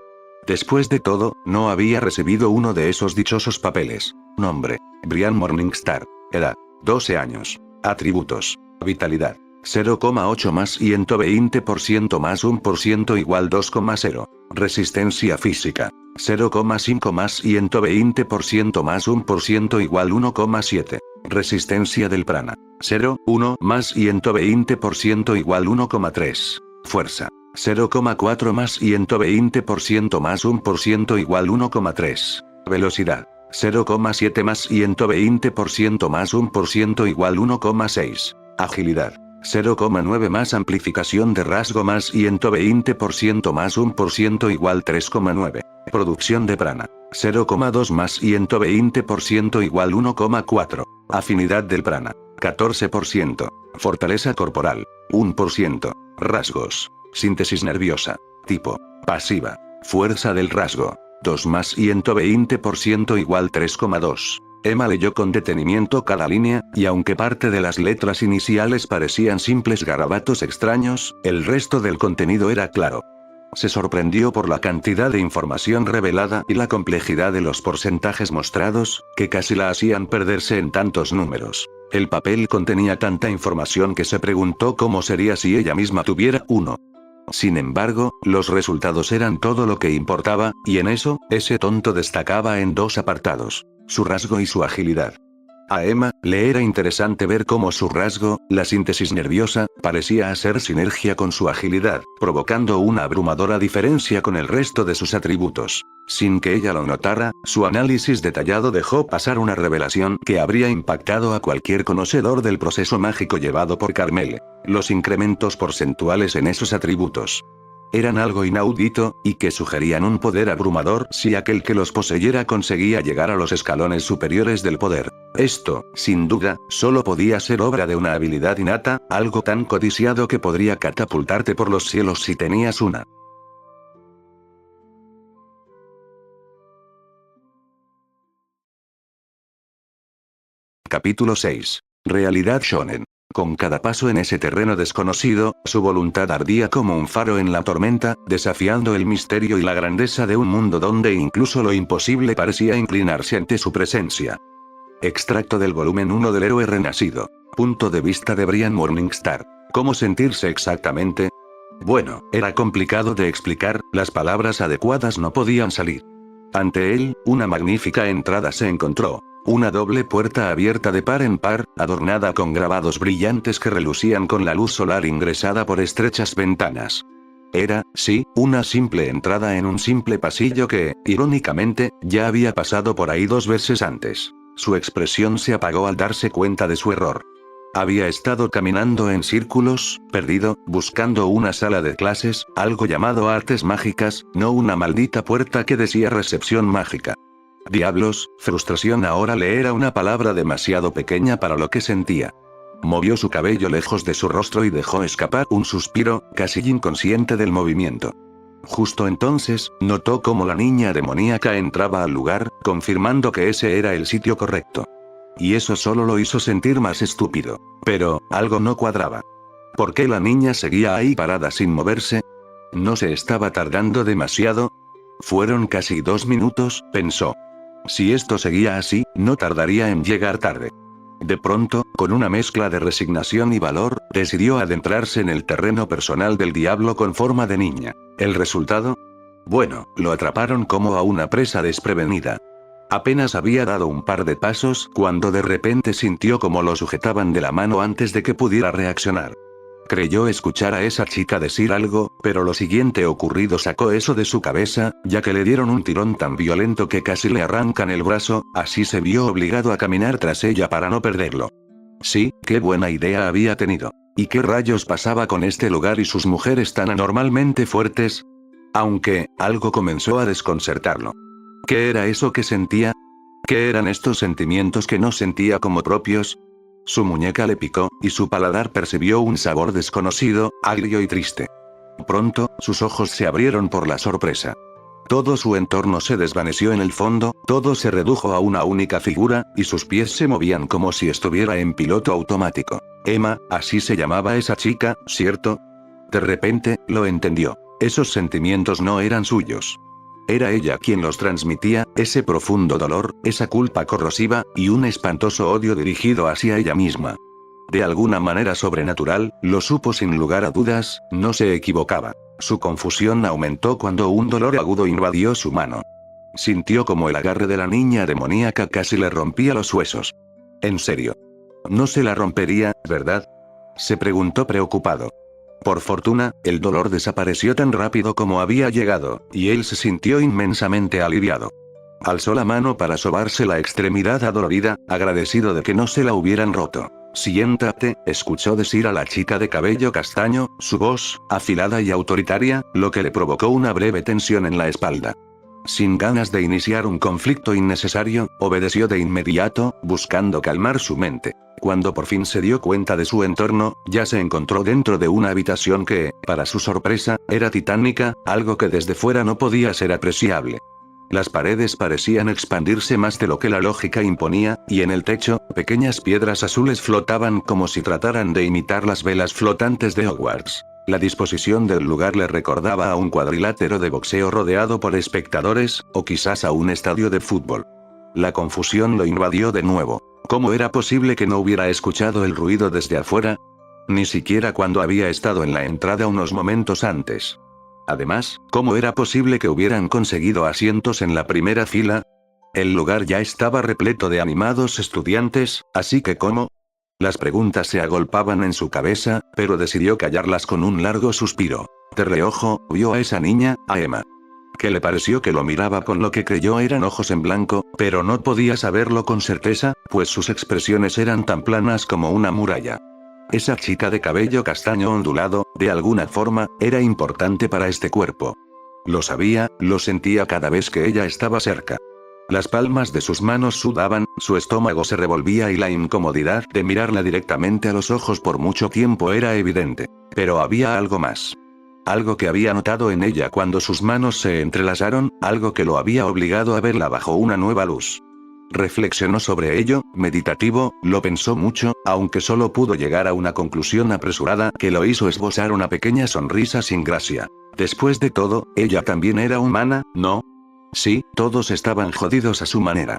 Después de todo, no había recibido uno de esos dichosos papeles. Nombre: Brian Morningstar. Edad: 12 años. Atributos: vitalidad 0,8 más 120% más 1% igual 2,0. Resistencia física 0,5 más 120% más 1% igual 1,7. Resistencia del prana 0,1 más 120% igual 1,3. Fuerza 0,4 más 120% más 1% igual 1,3. Velocidad 0,7 más 120% más 1% igual 1,6. Agilidad. 0,9 más amplificación de rasgo más 120% más 1% igual 3,9. Producción de prana. 0,2 más 120% igual 1,4. Afinidad del prana. 14%. Fortaleza corporal. 1%. Rasgos. Síntesis nerviosa. Tipo. Pasiva. Fuerza del rasgo. 2 más 120% igual 3,2. Emma leyó con detenimiento cada línea, y aunque parte de las letras iniciales parecían simples garabatos extraños, el resto del contenido era claro. Se sorprendió por la cantidad de información revelada y la complejidad de los porcentajes mostrados, que casi la hacían perderse en tantos números. El papel contenía tanta información que se preguntó cómo sería si ella misma tuviera uno. Sin embargo, los resultados eran todo lo que importaba, y en eso, ese tonto destacaba en dos apartados: su rasgo y su agilidad. A Emma, le era interesante ver cómo su rasgo, la síntesis nerviosa, parecía hacer sinergia con su agilidad, provocando una abrumadora diferencia con el resto de sus atributos. Sin que ella lo notara, su análisis detallado dejó pasar una revelación que habría impactado a cualquier conocedor del proceso mágico llevado por Carmele. Los incrementos porcentuales en esos atributos eran algo inaudito, y que sugerían un poder abrumador si aquel que los poseyera conseguía llegar a los escalones superiores del poder. Esto, sin duda, solo podía ser obra de una habilidad innata, algo tan codiciado que podría catapultarte por los cielos si tenías una. Capítulo 6. Realidad shonen. Con cada paso en ese terreno desconocido, su voluntad ardía como un faro en la tormenta, desafiando el misterio y la grandeza de un mundo donde incluso lo imposible parecía inclinarse ante su presencia. Extracto del volumen 1 del héroe renacido. Punto de vista de Brian Morningstar. ¿Cómo sentirse exactamente? Bueno, era complicado de explicar, las palabras adecuadas no podían salir. Ante él, una magnífica entrada se encontró. Una doble puerta abierta de par en par, adornada con grabados brillantes que relucían con la luz solar ingresada por estrechas ventanas. Era, sí, una simple entrada en un simple pasillo que, irónicamente, ya había pasado por ahí 2 veces antes. Su expresión se apagó al darse cuenta de su error. Había estado caminando en círculos, perdido, buscando una sala de clases, algo llamado artes mágicas, no una maldita puerta que decía recepción mágica. Diablos, frustración ahora le era una palabra demasiado pequeña para lo que sentía. Movió su cabello lejos de su rostro y dejó escapar un suspiro, casi inconsciente del movimiento. Justo entonces, notó cómo la niña demoníaca entraba al lugar, confirmando que ese era el sitio correcto. Y eso solo lo hizo sentir más estúpido. Pero, algo no cuadraba. ¿Por qué la niña seguía ahí parada sin moverse? ¿No se estaba tardando demasiado? Fueron casi 2 minutos, pensó. Si esto seguía así, no tardaría en llegar tarde. De pronto, con una mezcla de resignación y valor, decidió adentrarse en el terreno personal del diablo con forma de niña. ¿El resultado? Bueno, lo atraparon como a una presa desprevenida. Apenas había dado un par de pasos cuando de repente sintió como lo sujetaban de la mano antes de que pudiera reaccionar. Creyó escuchar a esa chica decir algo, pero lo siguiente ocurrido sacó eso de su cabeza, ya que le dieron un tirón tan violento que casi le arrancan el brazo, así se vio obligado a caminar tras ella para no perderlo. Sí, qué buena idea había tenido. ¿Y qué rayos pasaba con este lugar y sus mujeres tan anormalmente fuertes? Aunque, algo comenzó a desconcertarlo. ¿Qué era eso que sentía? ¿Qué eran estos sentimientos que no sentía como propios? Su muñeca le picó, y su paladar percibió un sabor desconocido, agrio y triste. Pronto, sus ojos se abrieron por la sorpresa. Todo su entorno se desvaneció en el fondo, todo se redujo a una única figura, y sus pies se movían como si estuviera en piloto automático. Emma, así se llamaba esa chica, ¿cierto? De repente, lo entendió. Esos sentimientos no eran suyos. Era ella quien los transmitía, ese profundo dolor, esa culpa corrosiva, y un espantoso odio dirigido hacia ella misma. De alguna manera sobrenatural, lo supo sin lugar a dudas, no se equivocaba. Su confusión aumentó cuando un dolor agudo invadió su mano. Sintió como el agarre de la niña demoníaca casi le rompía los huesos. En serio. No se la rompería, ¿verdad? Se preguntó preocupado. Por fortuna, el dolor desapareció tan rápido como había llegado, y él se sintió inmensamente aliviado. Alzó la mano para sobarse la extremidad adolorida, agradecido de que no se la hubieran roto. Siéntate, escuchó decir a la chica de cabello castaño, su voz, afilada y autoritaria, lo que le provocó una breve tensión en la espalda. Sin ganas de iniciar un conflicto innecesario, obedeció de inmediato, buscando calmar su mente. Cuando por fin se dio cuenta de su entorno, ya se encontró dentro de una habitación que, para su sorpresa, era titánica, algo que desde fuera no podía ser apreciable. Las paredes parecían expandirse más de lo que la lógica imponía, y en el techo, pequeñas piedras azules flotaban como si trataran de imitar las velas flotantes de Hogwarts. La disposición del lugar le recordaba a un cuadrilátero de boxeo rodeado por espectadores, o quizás a un estadio de fútbol. La confusión lo invadió de nuevo. ¿Cómo era posible que no hubiera escuchado el ruido desde afuera? Ni siquiera cuando había estado en la entrada unos momentos antes. Además, ¿cómo era posible que hubieran conseguido asientos en la primera fila? El lugar ya estaba repleto de animados estudiantes, así que ¿cómo? Las preguntas se agolpaban en su cabeza, pero decidió callarlas con un largo suspiro. De reojo, vio a esa niña, a Emma. Que le pareció que lo miraba con lo que creyó eran ojos en blanco, pero no podía saberlo con certeza, pues sus expresiones eran tan planas como una muralla. Esa chica de cabello castaño ondulado, de alguna forma, era importante para este cuerpo. Lo sabía, lo sentía cada vez que ella estaba cerca. Las palmas de sus manos sudaban, su estómago se revolvía y la incomodidad de mirarla directamente a los ojos por mucho tiempo era evidente. Pero había algo más. Algo que había notado en ella cuando sus manos se entrelazaron, algo que lo había obligado a verla bajo una nueva luz. Reflexionó sobre ello, meditativo, lo pensó mucho, aunque solo pudo llegar a una conclusión apresurada que lo hizo esbozar una pequeña sonrisa sin gracia. Después de todo, ella también era humana, ¿no? Sí, todos estaban jodidos a su manera.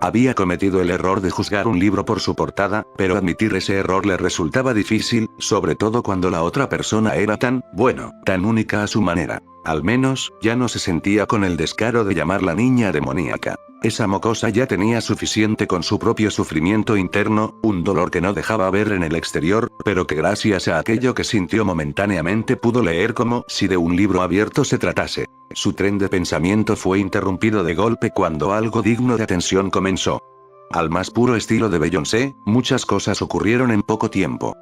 Había cometido el error de juzgar un libro por su portada, pero admitir ese error le resultaba difícil, sobre todo cuando la otra persona era tan, bueno, tan única a su manera. Al menos, ya no se sentía con el descaro de llamarla niña demoníaca. Esa mocosa ya tenía suficiente con su propio sufrimiento interno, un dolor que no dejaba ver en el exterior, pero que gracias a aquello que sintió momentáneamente pudo leer como si de un libro abierto se tratase. Su tren de pensamiento fue interrumpido de golpe cuando algo digno de atención comenzó. Al más puro estilo de Beyoncé, muchas cosas ocurrieron en poco tiempo.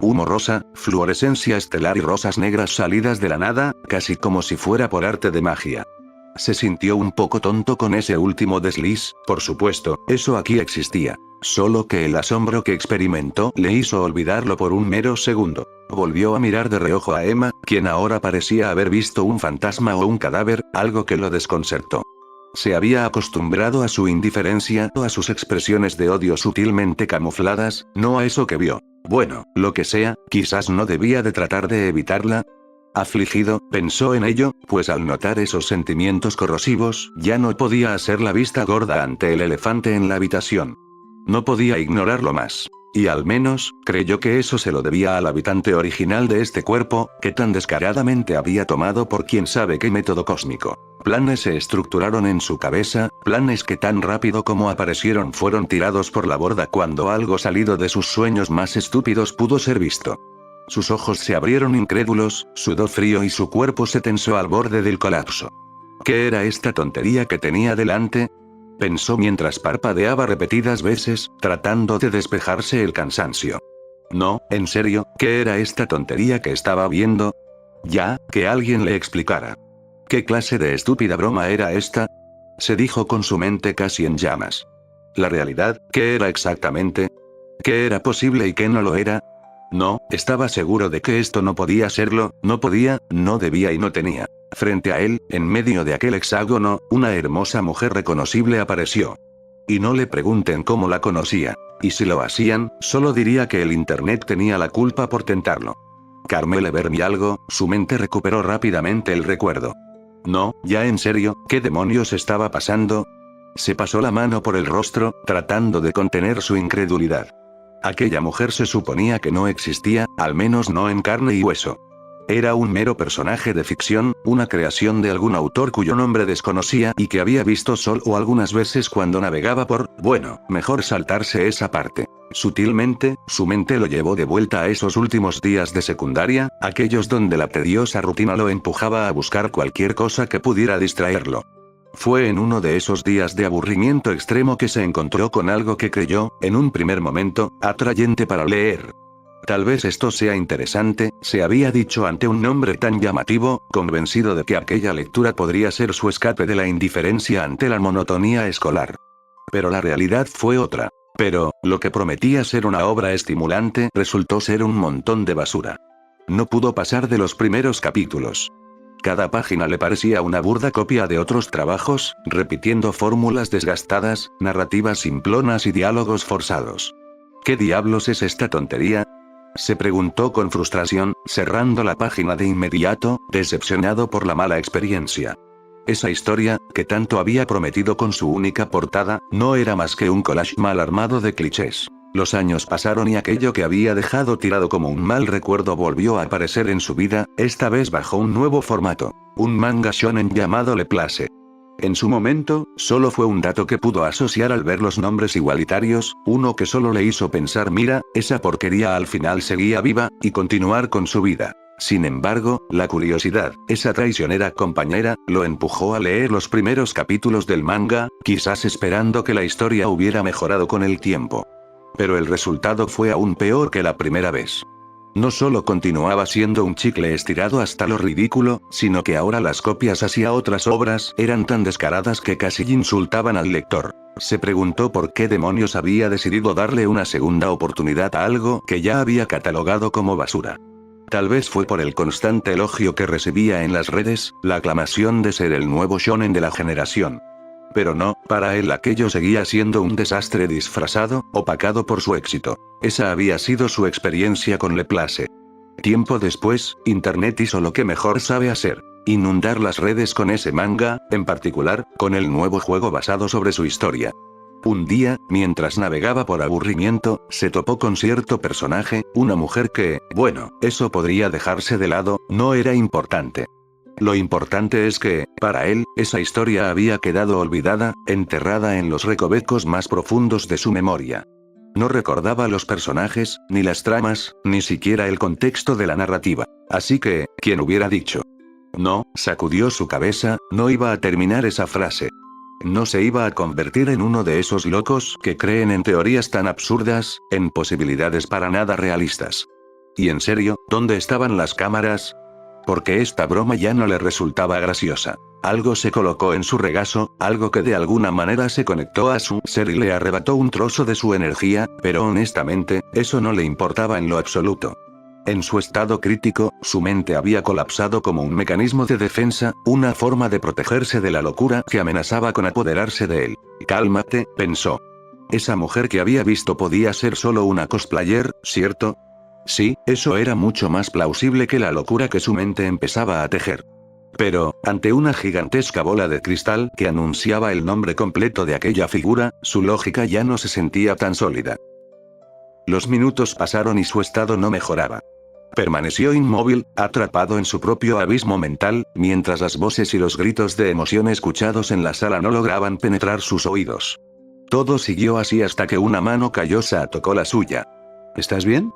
Humo rosa, fluorescencia estelar y rosas negras salidas de la nada, casi como si fuera por arte de magia. Se sintió un poco tonto con ese último desliz, por supuesto, eso aquí existía. Solo que el asombro que experimentó le hizo olvidarlo por un mero segundo. Volvió a mirar de reojo a Emma, quien ahora parecía haber visto un fantasma o un cadáver, algo que lo desconcertó. Se había acostumbrado a su indiferencia o a sus expresiones de odio sutilmente camufladas, no a eso que vio. Bueno, lo que sea, quizás no debía de tratar de evitarla. Afligido, pensó en ello, pues al notar esos sentimientos corrosivos, ya no podía hacer la vista gorda ante el elefante en la habitación. No podía ignorarlo más. Y al menos, creyó que eso se lo debía al habitante original de este cuerpo, que tan descaradamente había tomado por quién sabe qué método cósmico. Planes se estructuraron en su cabeza, planes que tan rápido como aparecieron fueron tirados por la borda cuando algo salido de sus sueños más estúpidos pudo ser visto. Sus ojos se abrieron incrédulos, sudó frío y su cuerpo se tensó al borde del colapso. ¿Qué era esta tontería que tenía delante? Pensó mientras parpadeaba repetidas veces, tratando de despejarse el cansancio. No, en serio, ¿qué era esta tontería que estaba viendo? Ya, que alguien le explicara. ¿Qué clase de estúpida broma era esta? Se dijo con su mente casi en llamas. ¿La realidad, qué era exactamente? ¿Qué era posible y qué no lo era? No, estaba seguro de que esto no podía serlo, no podía, no debía y no tenía. Frente a él, en medio de aquel hexágono, una hermosa mujer reconocible apareció. Y no le pregunten cómo la conocía. Y si lo hacían, solo diría que el internet tenía la culpa por tentarlo. Carmele Vermialgo, su mente recuperó rápidamente el recuerdo. No, ya en serio, ¿qué demonios estaba pasando? Se pasó la mano por el rostro, tratando de contener su incredulidad. Aquella mujer se suponía que no existía, al menos no en carne y hueso. Era un mero personaje de ficción, una creación de algún autor cuyo nombre desconocía y que había visto solo algunas veces cuando navegaba por, bueno, mejor saltarse esa parte. Sutilmente, su mente lo llevó de vuelta a esos últimos días de secundaria, aquellos donde la tediosa rutina lo empujaba a buscar cualquier cosa que pudiera distraerlo. Fue en uno de esos días de aburrimiento extremo que se encontró con algo que creyó, en un primer momento, atrayente para leer. Tal vez esto sea interesante, se había dicho ante un nombre tan llamativo, convencido de que aquella lectura podría ser su escape de la indiferencia ante la monotonía escolar. Pero la realidad fue otra. Pero, lo que prometía ser una obra estimulante resultó ser un montón de basura. No pudo pasar de los primeros capítulos. Cada página le parecía una burda copia de otros trabajos, repitiendo fórmulas desgastadas, narrativas simplonas y diálogos forzados. ¿Qué diablos es esta tontería?, se preguntó con frustración, cerrando la página de inmediato, decepcionado por la mala experiencia. Esa historia, que tanto había prometido con su única portada, no era más que un collage mal armado de clichés. Los años pasaron y aquello que había dejado tirado como un mal recuerdo volvió a aparecer en su vida, esta vez bajo un nuevo formato. Un manga shonen llamado Le Place. En su momento, solo fue un dato que pudo asociar al ver los nombres igualitarios, uno que solo le hizo pensar mira, esa porquería al final seguía viva, y continuar con su vida. Sin embargo, la curiosidad, esa traicionera compañera, lo empujó a leer los primeros capítulos del manga, quizás esperando que la historia hubiera mejorado con el tiempo. Pero el resultado fue aún peor que la primera vez. No solo continuaba siendo un chicle estirado hasta lo ridículo, sino que ahora las copias hacia otras obras eran tan descaradas que casi insultaban al lector. Se preguntó por qué demonios había decidido darle una segunda oportunidad a algo que ya había catalogado como basura. Tal vez fue por el constante elogio que recibía en las redes, la aclamación de ser el nuevo shonen de la generación. Pero no, para él aquello seguía siendo un desastre disfrazado, opacado por su éxito. Esa había sido su experiencia con Le Place. Tiempo después, Internet hizo lo que mejor sabe hacer. Inundar las redes con ese manga, en particular, con el nuevo juego basado sobre su historia. Un día, mientras navegaba por aburrimiento, se topó con cierto personaje, una mujer que, bueno, eso podría dejarse de lado, no era importante. Lo importante es que, para él, esa historia había quedado olvidada, enterrada en los recovecos más profundos de su memoria. No recordaba los personajes, ni las tramas, ni siquiera el contexto de la narrativa. Así que, ¿quién hubiera dicho? No, sacudió su cabeza, no iba a terminar esa frase. No se iba a convertir en uno de esos locos que creen en teorías tan absurdas, en posibilidades para nada realistas. Y en serio, ¿dónde estaban las cámaras? Porque esta broma ya no le resultaba graciosa. Algo se colocó en su regazo, algo que de alguna manera se conectó a su ser y le arrebató un trozo de su energía, pero honestamente, eso no le importaba en lo absoluto. En su estado crítico, su mente había colapsado como un mecanismo de defensa, una forma de protegerse de la locura que amenazaba con apoderarse de él. Cálmate, pensó. Esa mujer que había visto podía ser solo una cosplayer, ¿cierto? Sí, eso era mucho más plausible que la locura que su mente empezaba a tejer. Pero, ante una gigantesca bola de cristal que anunciaba el nombre completo de aquella figura, su lógica ya no se sentía tan sólida. Los minutos pasaron y su estado no mejoraba. Permaneció inmóvil, atrapado en su propio abismo mental, mientras las voces y los gritos de emoción escuchados en la sala no lograban penetrar sus oídos. Todo siguió así hasta que una mano callosa tocó la suya. ¿Estás bien?,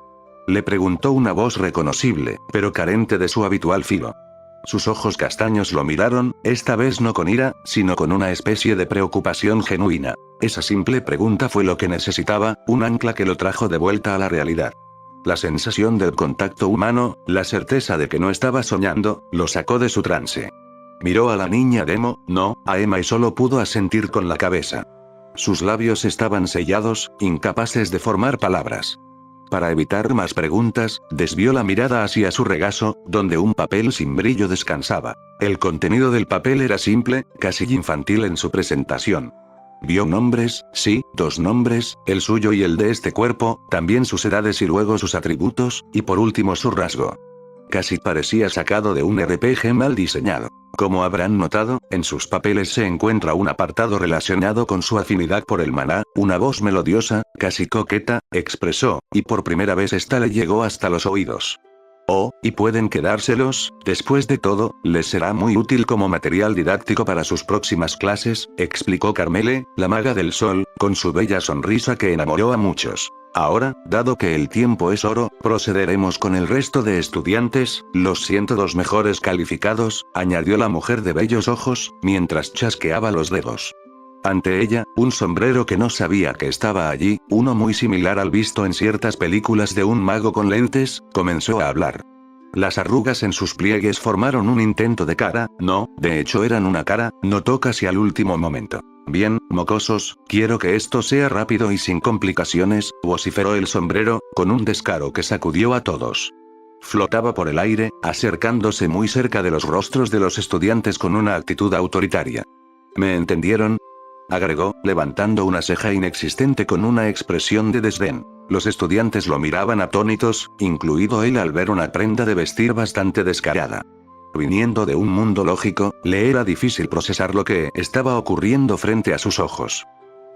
le preguntó una voz reconocible, pero carente de su habitual filo. Sus ojos castaños lo miraron, esta vez no con ira, sino con una especie de preocupación genuina. Esa simple pregunta fue lo que necesitaba, un ancla que lo trajo de vuelta a la realidad. La sensación del contacto humano, la certeza de que no estaba soñando, lo sacó de su trance. Miró a la niña Demo, no, a Emma, y solo pudo asentir con la cabeza. Sus labios estaban sellados, incapaces de formar palabras. Para evitar más preguntas, desvió la mirada hacia su regazo, donde un papel sin brillo descansaba. El contenido del papel era simple, casi infantil en su presentación. Vio nombres, sí, 2 nombres, el suyo y el de este cuerpo, también sus edades y luego sus atributos, y por último su rasgo. Casi parecía sacado de un RPG mal diseñado. Como habrán notado, en sus papeles se encuentra un apartado relacionado con su afinidad por el maná, una voz melodiosa, casi coqueta, expresó, y por primera vez esta le llegó hasta los oídos. Oh, y pueden quedárselos, después de todo, les será muy útil como material didáctico para sus próximas clases, explicó Carmele, la maga del sol, con su bella sonrisa que enamoró a muchos. Ahora, dado que el tiempo es oro, procederemos con el resto de estudiantes, los 102 mejores calificados, añadió la mujer de bellos ojos, mientras chasqueaba los dedos. Ante ella, un sombrero que no sabía que estaba allí, uno muy similar al visto en ciertas películas de un mago con lentes, comenzó a hablar. Las arrugas en sus pliegues formaron un intento de cara, no, de hecho eran una cara, notó casi al último momento. Bien, mocosos, quiero que esto sea rápido y sin complicaciones, vociferó el sombrero, con un descaro que sacudió a todos. Flotaba por el aire, acercándose muy cerca de los rostros de los estudiantes con una actitud autoritaria. ¿Me entendieron?, agregó, levantando una ceja inexistente con una expresión de desdén. Los estudiantes lo miraban atónitos, incluido él al ver una prenda de vestir bastante descarada. Viniendo de un mundo lógico, le era difícil procesar lo que estaba ocurriendo frente a sus ojos.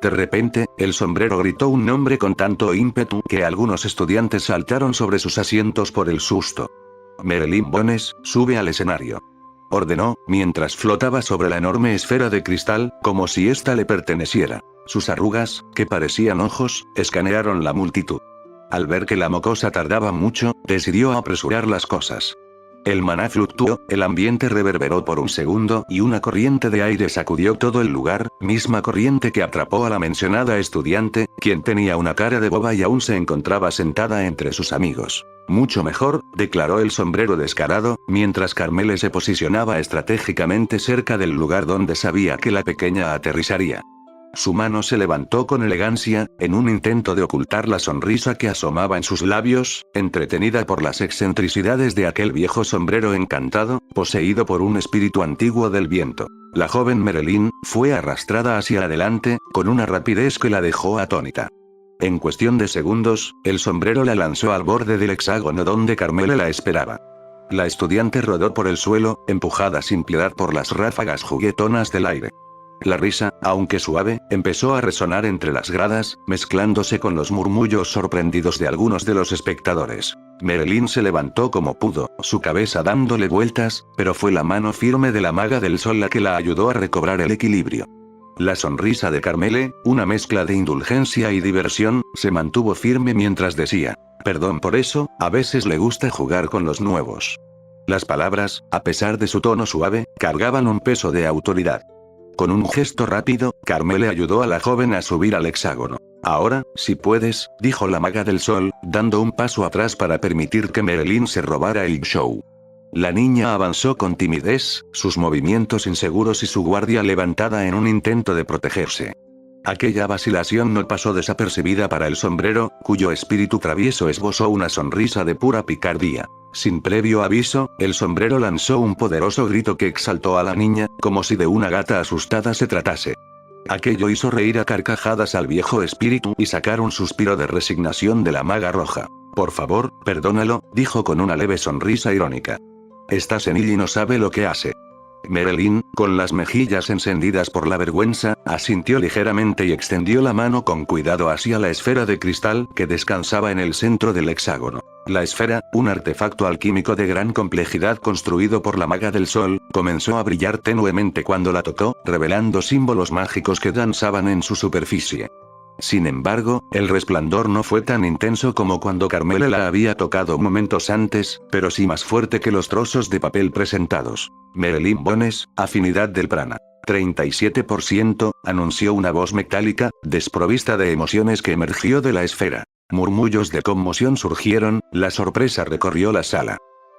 De repente, el sombrero gritó un nombre con tanto ímpetu que algunos estudiantes saltaron sobre sus asientos por el susto. Merelin Bones, sube al escenario. Ordenó, mientras flotaba sobre la enorme esfera de cristal, como si ésta le perteneciera. Sus arrugas, que parecían ojos, escanearon la multitud. Al ver que la mocosa tardaba mucho, decidió apresurar las cosas. El maná fluctuó, el ambiente reverberó por un segundo y una corriente de aire sacudió todo el lugar, misma corriente que atrapó a la mencionada estudiante, quien tenía una cara de boba y aún se encontraba sentada entre sus amigos. Mucho mejor, declaró el sombrero descarado, mientras Carmele se posicionaba estratégicamente cerca del lugar donde sabía que la pequeña aterrizaría. Su mano se levantó con elegancia, en un intento de ocultar la sonrisa que asomaba en sus labios, entretenida por las excentricidades de aquel viejo sombrero encantado, poseído por un espíritu antiguo del viento. La joven Merelin fue arrastrada hacia adelante, con una rapidez que la dejó atónita. En cuestión de segundos, el sombrero la lanzó al borde del hexágono donde Carmele la esperaba. La estudiante rodó por el suelo, empujada sin piedad por las ráfagas juguetonas del aire. La risa, aunque suave, empezó a resonar entre las gradas, mezclándose con los murmullos sorprendidos de algunos de los espectadores. Merelin se levantó como pudo, su cabeza dándole vueltas, pero fue la mano firme de la maga del sol la que la ayudó a recobrar el equilibrio. La sonrisa de Carmele, una mezcla de indulgencia y diversión, se mantuvo firme mientras decía, «Perdón por eso, a veces le gusta jugar con los nuevos». Las palabras, a pesar de su tono suave, cargaban un peso de autoridad. Con un gesto rápido, Carmele ayudó a la joven a subir al hexágono. «Ahora, si puedes», dijo la maga del sol, dando un paso atrás para permitir que Merelin se robara el show. La niña avanzó con timidez, sus movimientos inseguros y su guardia levantada en un intento de protegerse. Aquella vacilación no pasó desapercibida para el sombrero, cuyo espíritu travieso esbozó una sonrisa de pura picardía. Sin previo aviso, el sombrero lanzó un poderoso grito que exaltó a la niña, como si de una gata asustada se tratase. Aquello hizo reír a carcajadas al viejo espíritu y sacar un suspiro de resignación de la maga roja. «Por favor, perdónalo», dijo con una leve sonrisa irónica. «Está senil y no sabe lo que hace». Merelin, con las mejillas encendidas por la vergüenza, asintió ligeramente y extendió la mano con cuidado hacia la esfera de cristal que descansaba en el centro del hexágono. La esfera, un artefacto alquímico de gran complejidad construido por la maga del sol, comenzó a brillar tenuemente cuando la tocó, revelando símbolos mágicos que danzaban en su superficie. Sin embargo, el resplandor no fue tan intenso como cuando Carmele la había tocado momentos antes, pero sí más fuerte que los trozos de papel presentados. Merelin Bones, afinidad del prana. 37%, anunció una voz metálica, desprovista de emociones que emergió de la esfera. Murmullos de conmoción surgieron, la sorpresa recorrió la sala.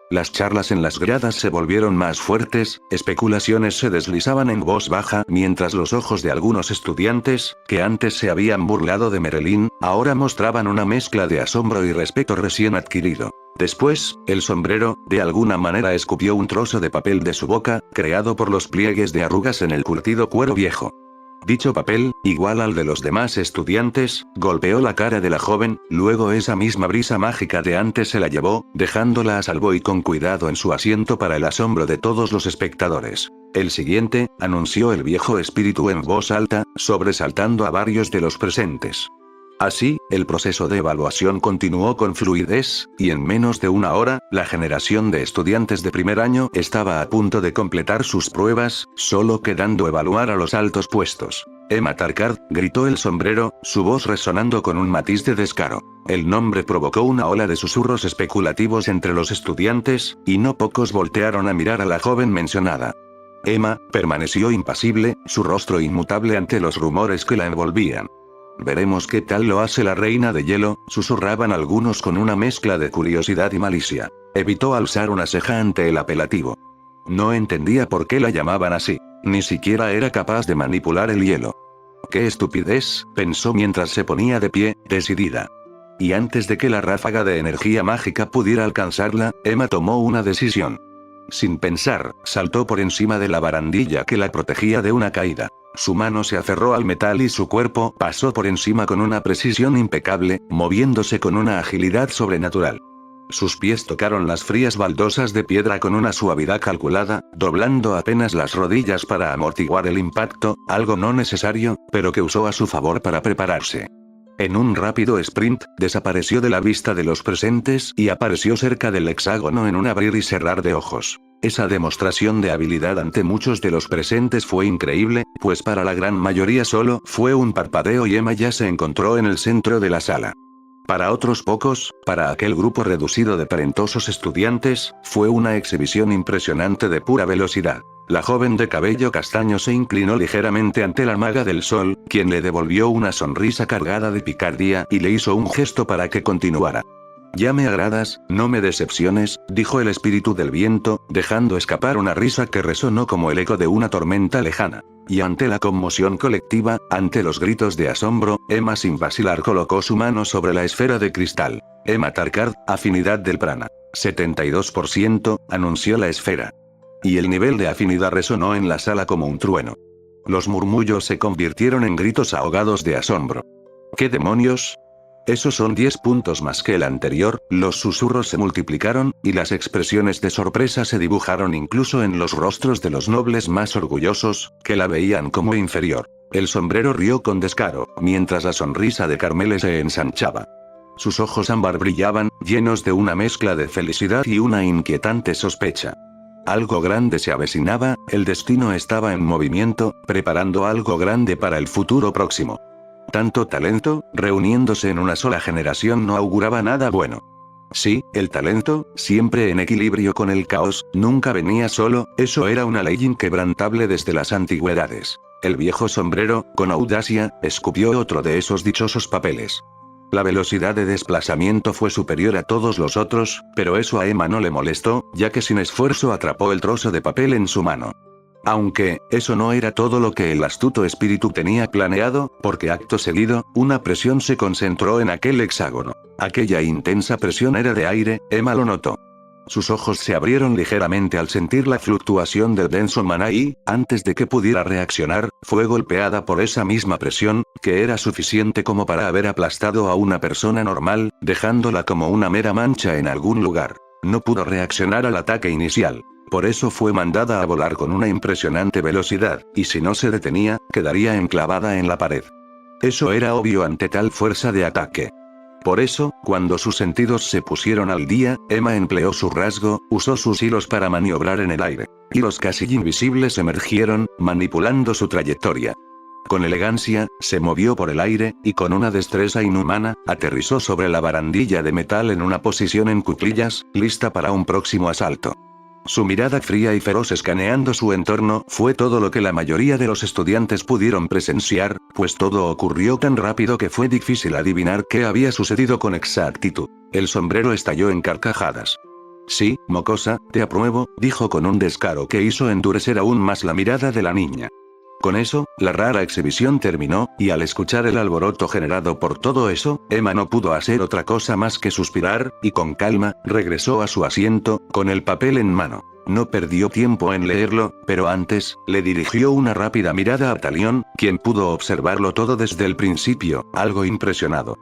Las charlas en las gradas se volvieron más fuertes, especulaciones se deslizaban en voz baja mientras los ojos de algunos estudiantes, que antes se habían burlado de Merelin, ahora mostraban una mezcla de asombro y respeto recién adquirido. Después, el sombrero, de alguna manera escupió un trozo de papel de su boca, creado por los pliegues de arrugas en el curtido cuero viejo. Dicho papel, igual al de los demás estudiantes, golpeó la cara de la joven, luego esa misma brisa mágica de antes se la llevó, dejándola a salvo y con cuidado en su asiento para el asombro de todos los espectadores. El siguiente, anunció el viejo espíritu en voz alta, sobresaltando a varios de los presentes. Así, el proceso de evaluación continuó con fluidez, y en menos de una hora, la generación de estudiantes de primer año estaba a punto de completar sus pruebas, solo quedando evaluar a los altos puestos. Emma Tarkard, gritó el sombrero, su voz resonando con un matiz de descaro. El nombre provocó una ola de susurros especulativos entre los estudiantes, y no pocos voltearon a mirar a la joven mencionada. Emma permaneció impasible, su rostro inmutable ante los rumores que la envolvían. Veremos qué tal lo hace la reina de hielo, susurraban algunos con una mezcla de curiosidad y malicia. Evitó alzar una ceja ante el apelativo. No entendía por qué la llamaban así. Ni siquiera era capaz de manipular el hielo. ¡Qué estupidez!, pensó mientras se ponía de pie, decidida. Y antes de que la ráfaga de energía mágica pudiera alcanzarla, Emma tomó una decisión. Sin pensar, saltó por encima de la barandilla que la protegía de una caída. Su mano se aferró al metal y su cuerpo pasó por encima con una precisión impecable, moviéndose con una agilidad sobrenatural. Sus pies tocaron las frías baldosas de piedra con una suavidad calculada, doblando apenas las rodillas para amortiguar el impacto, algo no necesario, pero que usó a su favor para prepararse. En un rápido sprint, desapareció de la vista de los presentes y apareció cerca del hexágono en un abrir y cerrar de ojos. Esa demostración de habilidad ante muchos de los presentes fue increíble, pues para la gran mayoría solo fue un parpadeo y Emma ya se encontró en el centro de la sala. Para otros pocos, para aquel grupo reducido de talentosos estudiantes, fue una exhibición impresionante de pura velocidad. La joven de cabello castaño se inclinó ligeramente ante la maga del sol, quien le devolvió una sonrisa cargada de picardía y le hizo un gesto para que continuara. Ya me agradas, no me decepciones, dijo el espíritu del viento, dejando escapar una risa que resonó como el eco de una tormenta lejana. Y ante la conmoción colectiva, ante los gritos de asombro, Emma sin vacilar colocó su mano sobre la esfera de cristal. Emma Tarkard, afinidad del prana. 72%, anunció la esfera. Y el nivel de afinidad resonó en la sala como un trueno. Los murmullos se convirtieron en gritos ahogados de asombro. ¿Qué demonios? Esos son 10 puntos más que el anterior, los susurros se multiplicaron, y las expresiones de sorpresa se dibujaron incluso en los rostros de los nobles más orgullosos, que la veían como inferior. El sombrero rió con descaro, mientras la sonrisa de Carmele se ensanchaba. Sus ojos ámbar brillaban, llenos de una mezcla de felicidad y una inquietante sospecha. Algo grande se avecinaba, el destino estaba en movimiento, preparando algo grande para el futuro próximo. Tanto talento, reuniéndose en una sola generación no auguraba nada bueno. Sí, el talento, siempre en equilibrio con el caos, nunca venía solo, eso era una ley inquebrantable desde las antigüedades. El viejo sombrero, con audacia, escupió otro de esos dichosos papeles. La velocidad de desplazamiento fue superior a todos los otros, pero eso a Emma no le molestó, ya que sin esfuerzo atrapó el trozo de papel en su mano. Aunque, eso no era todo lo que el astuto espíritu tenía planeado, porque acto seguido, una presión se concentró en aquel hexágono. Aquella intensa presión era de aire, Emma lo notó. Sus ojos se abrieron ligeramente al sentir la fluctuación del denso maná y, antes de que pudiera reaccionar, fue golpeada por esa misma presión, que era suficiente como para haber aplastado a una persona normal, dejándola como una mera mancha en algún lugar. No pudo reaccionar al ataque inicial. Por eso fue mandada a volar con una impresionante velocidad, y si no se detenía, quedaría enclavada en la pared. Eso era obvio ante tal fuerza de ataque. Por eso, cuando sus sentidos se pusieron al día, Emma empleó su rasgo, usó sus hilos para maniobrar en el aire. Hilos casi invisibles emergieron, manipulando su trayectoria. Con elegancia, se movió por el aire, y con una destreza inhumana, aterrizó sobre la barandilla de metal en una posición en cuclillas, lista para un próximo asalto. Su mirada fría y feroz escaneando su entorno fue todo lo que la mayoría de los estudiantes pudieron presenciar, pues todo ocurrió tan rápido que fue difícil adivinar qué había sucedido con exactitud. El sombrero estalló en carcajadas. Sí, mocosa, te apruebo, dijo con un descaro que hizo endurecer aún más la mirada de la niña. Con eso, la rara exhibición terminó, y al escuchar el alboroto generado por todo eso, Emma no pudo hacer otra cosa más que suspirar, y con calma, regresó a su asiento, con el papel en mano. No perdió tiempo en leerlo, pero antes, le dirigió una rápida mirada a Talión, quien pudo observarlo todo desde el principio, algo impresionado.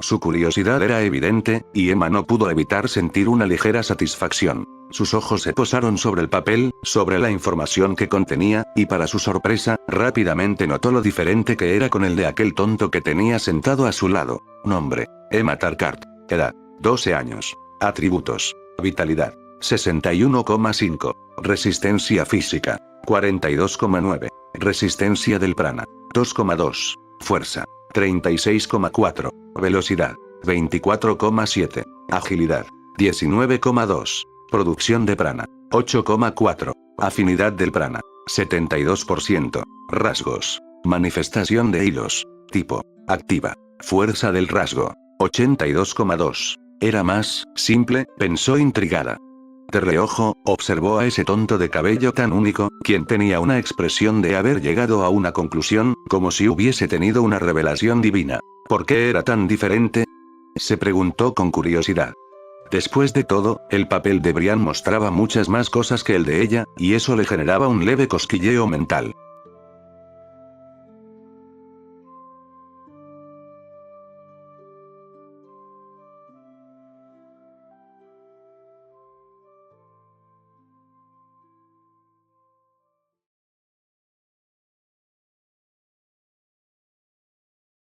Su curiosidad era evidente, y Emma no pudo evitar sentir una ligera satisfacción. Sus ojos se posaron sobre el papel, sobre la información que contenía, y para su sorpresa, rápidamente notó lo diferente que era con el de aquel tonto que tenía sentado a su lado. Nombre: Emma Tarkart. Edad: 12 años. Atributos: vitalidad: 61,5. Resistencia física: 42,9. Resistencia del prana: 2,2. Fuerza: 36,4. Velocidad: 24,7. Agilidad: 19,2. Producción de prana: 8,4. Afinidad del prana: 72%. Rasgos: manifestación de hilos. Tipo: activa. Fuerza del rasgo: 82,2. Era más simple, pensó intrigada. De reojo, observó a ese tonto de cabello tan único, quien tenía una expresión de haber llegado a una conclusión, como si hubiese tenido una revelación divina. ¿Por qué era tan diferente?, se preguntó con curiosidad. Después de todo, el papel de Brian mostraba muchas más cosas que el de ella, y eso le generaba un leve cosquilleo mental.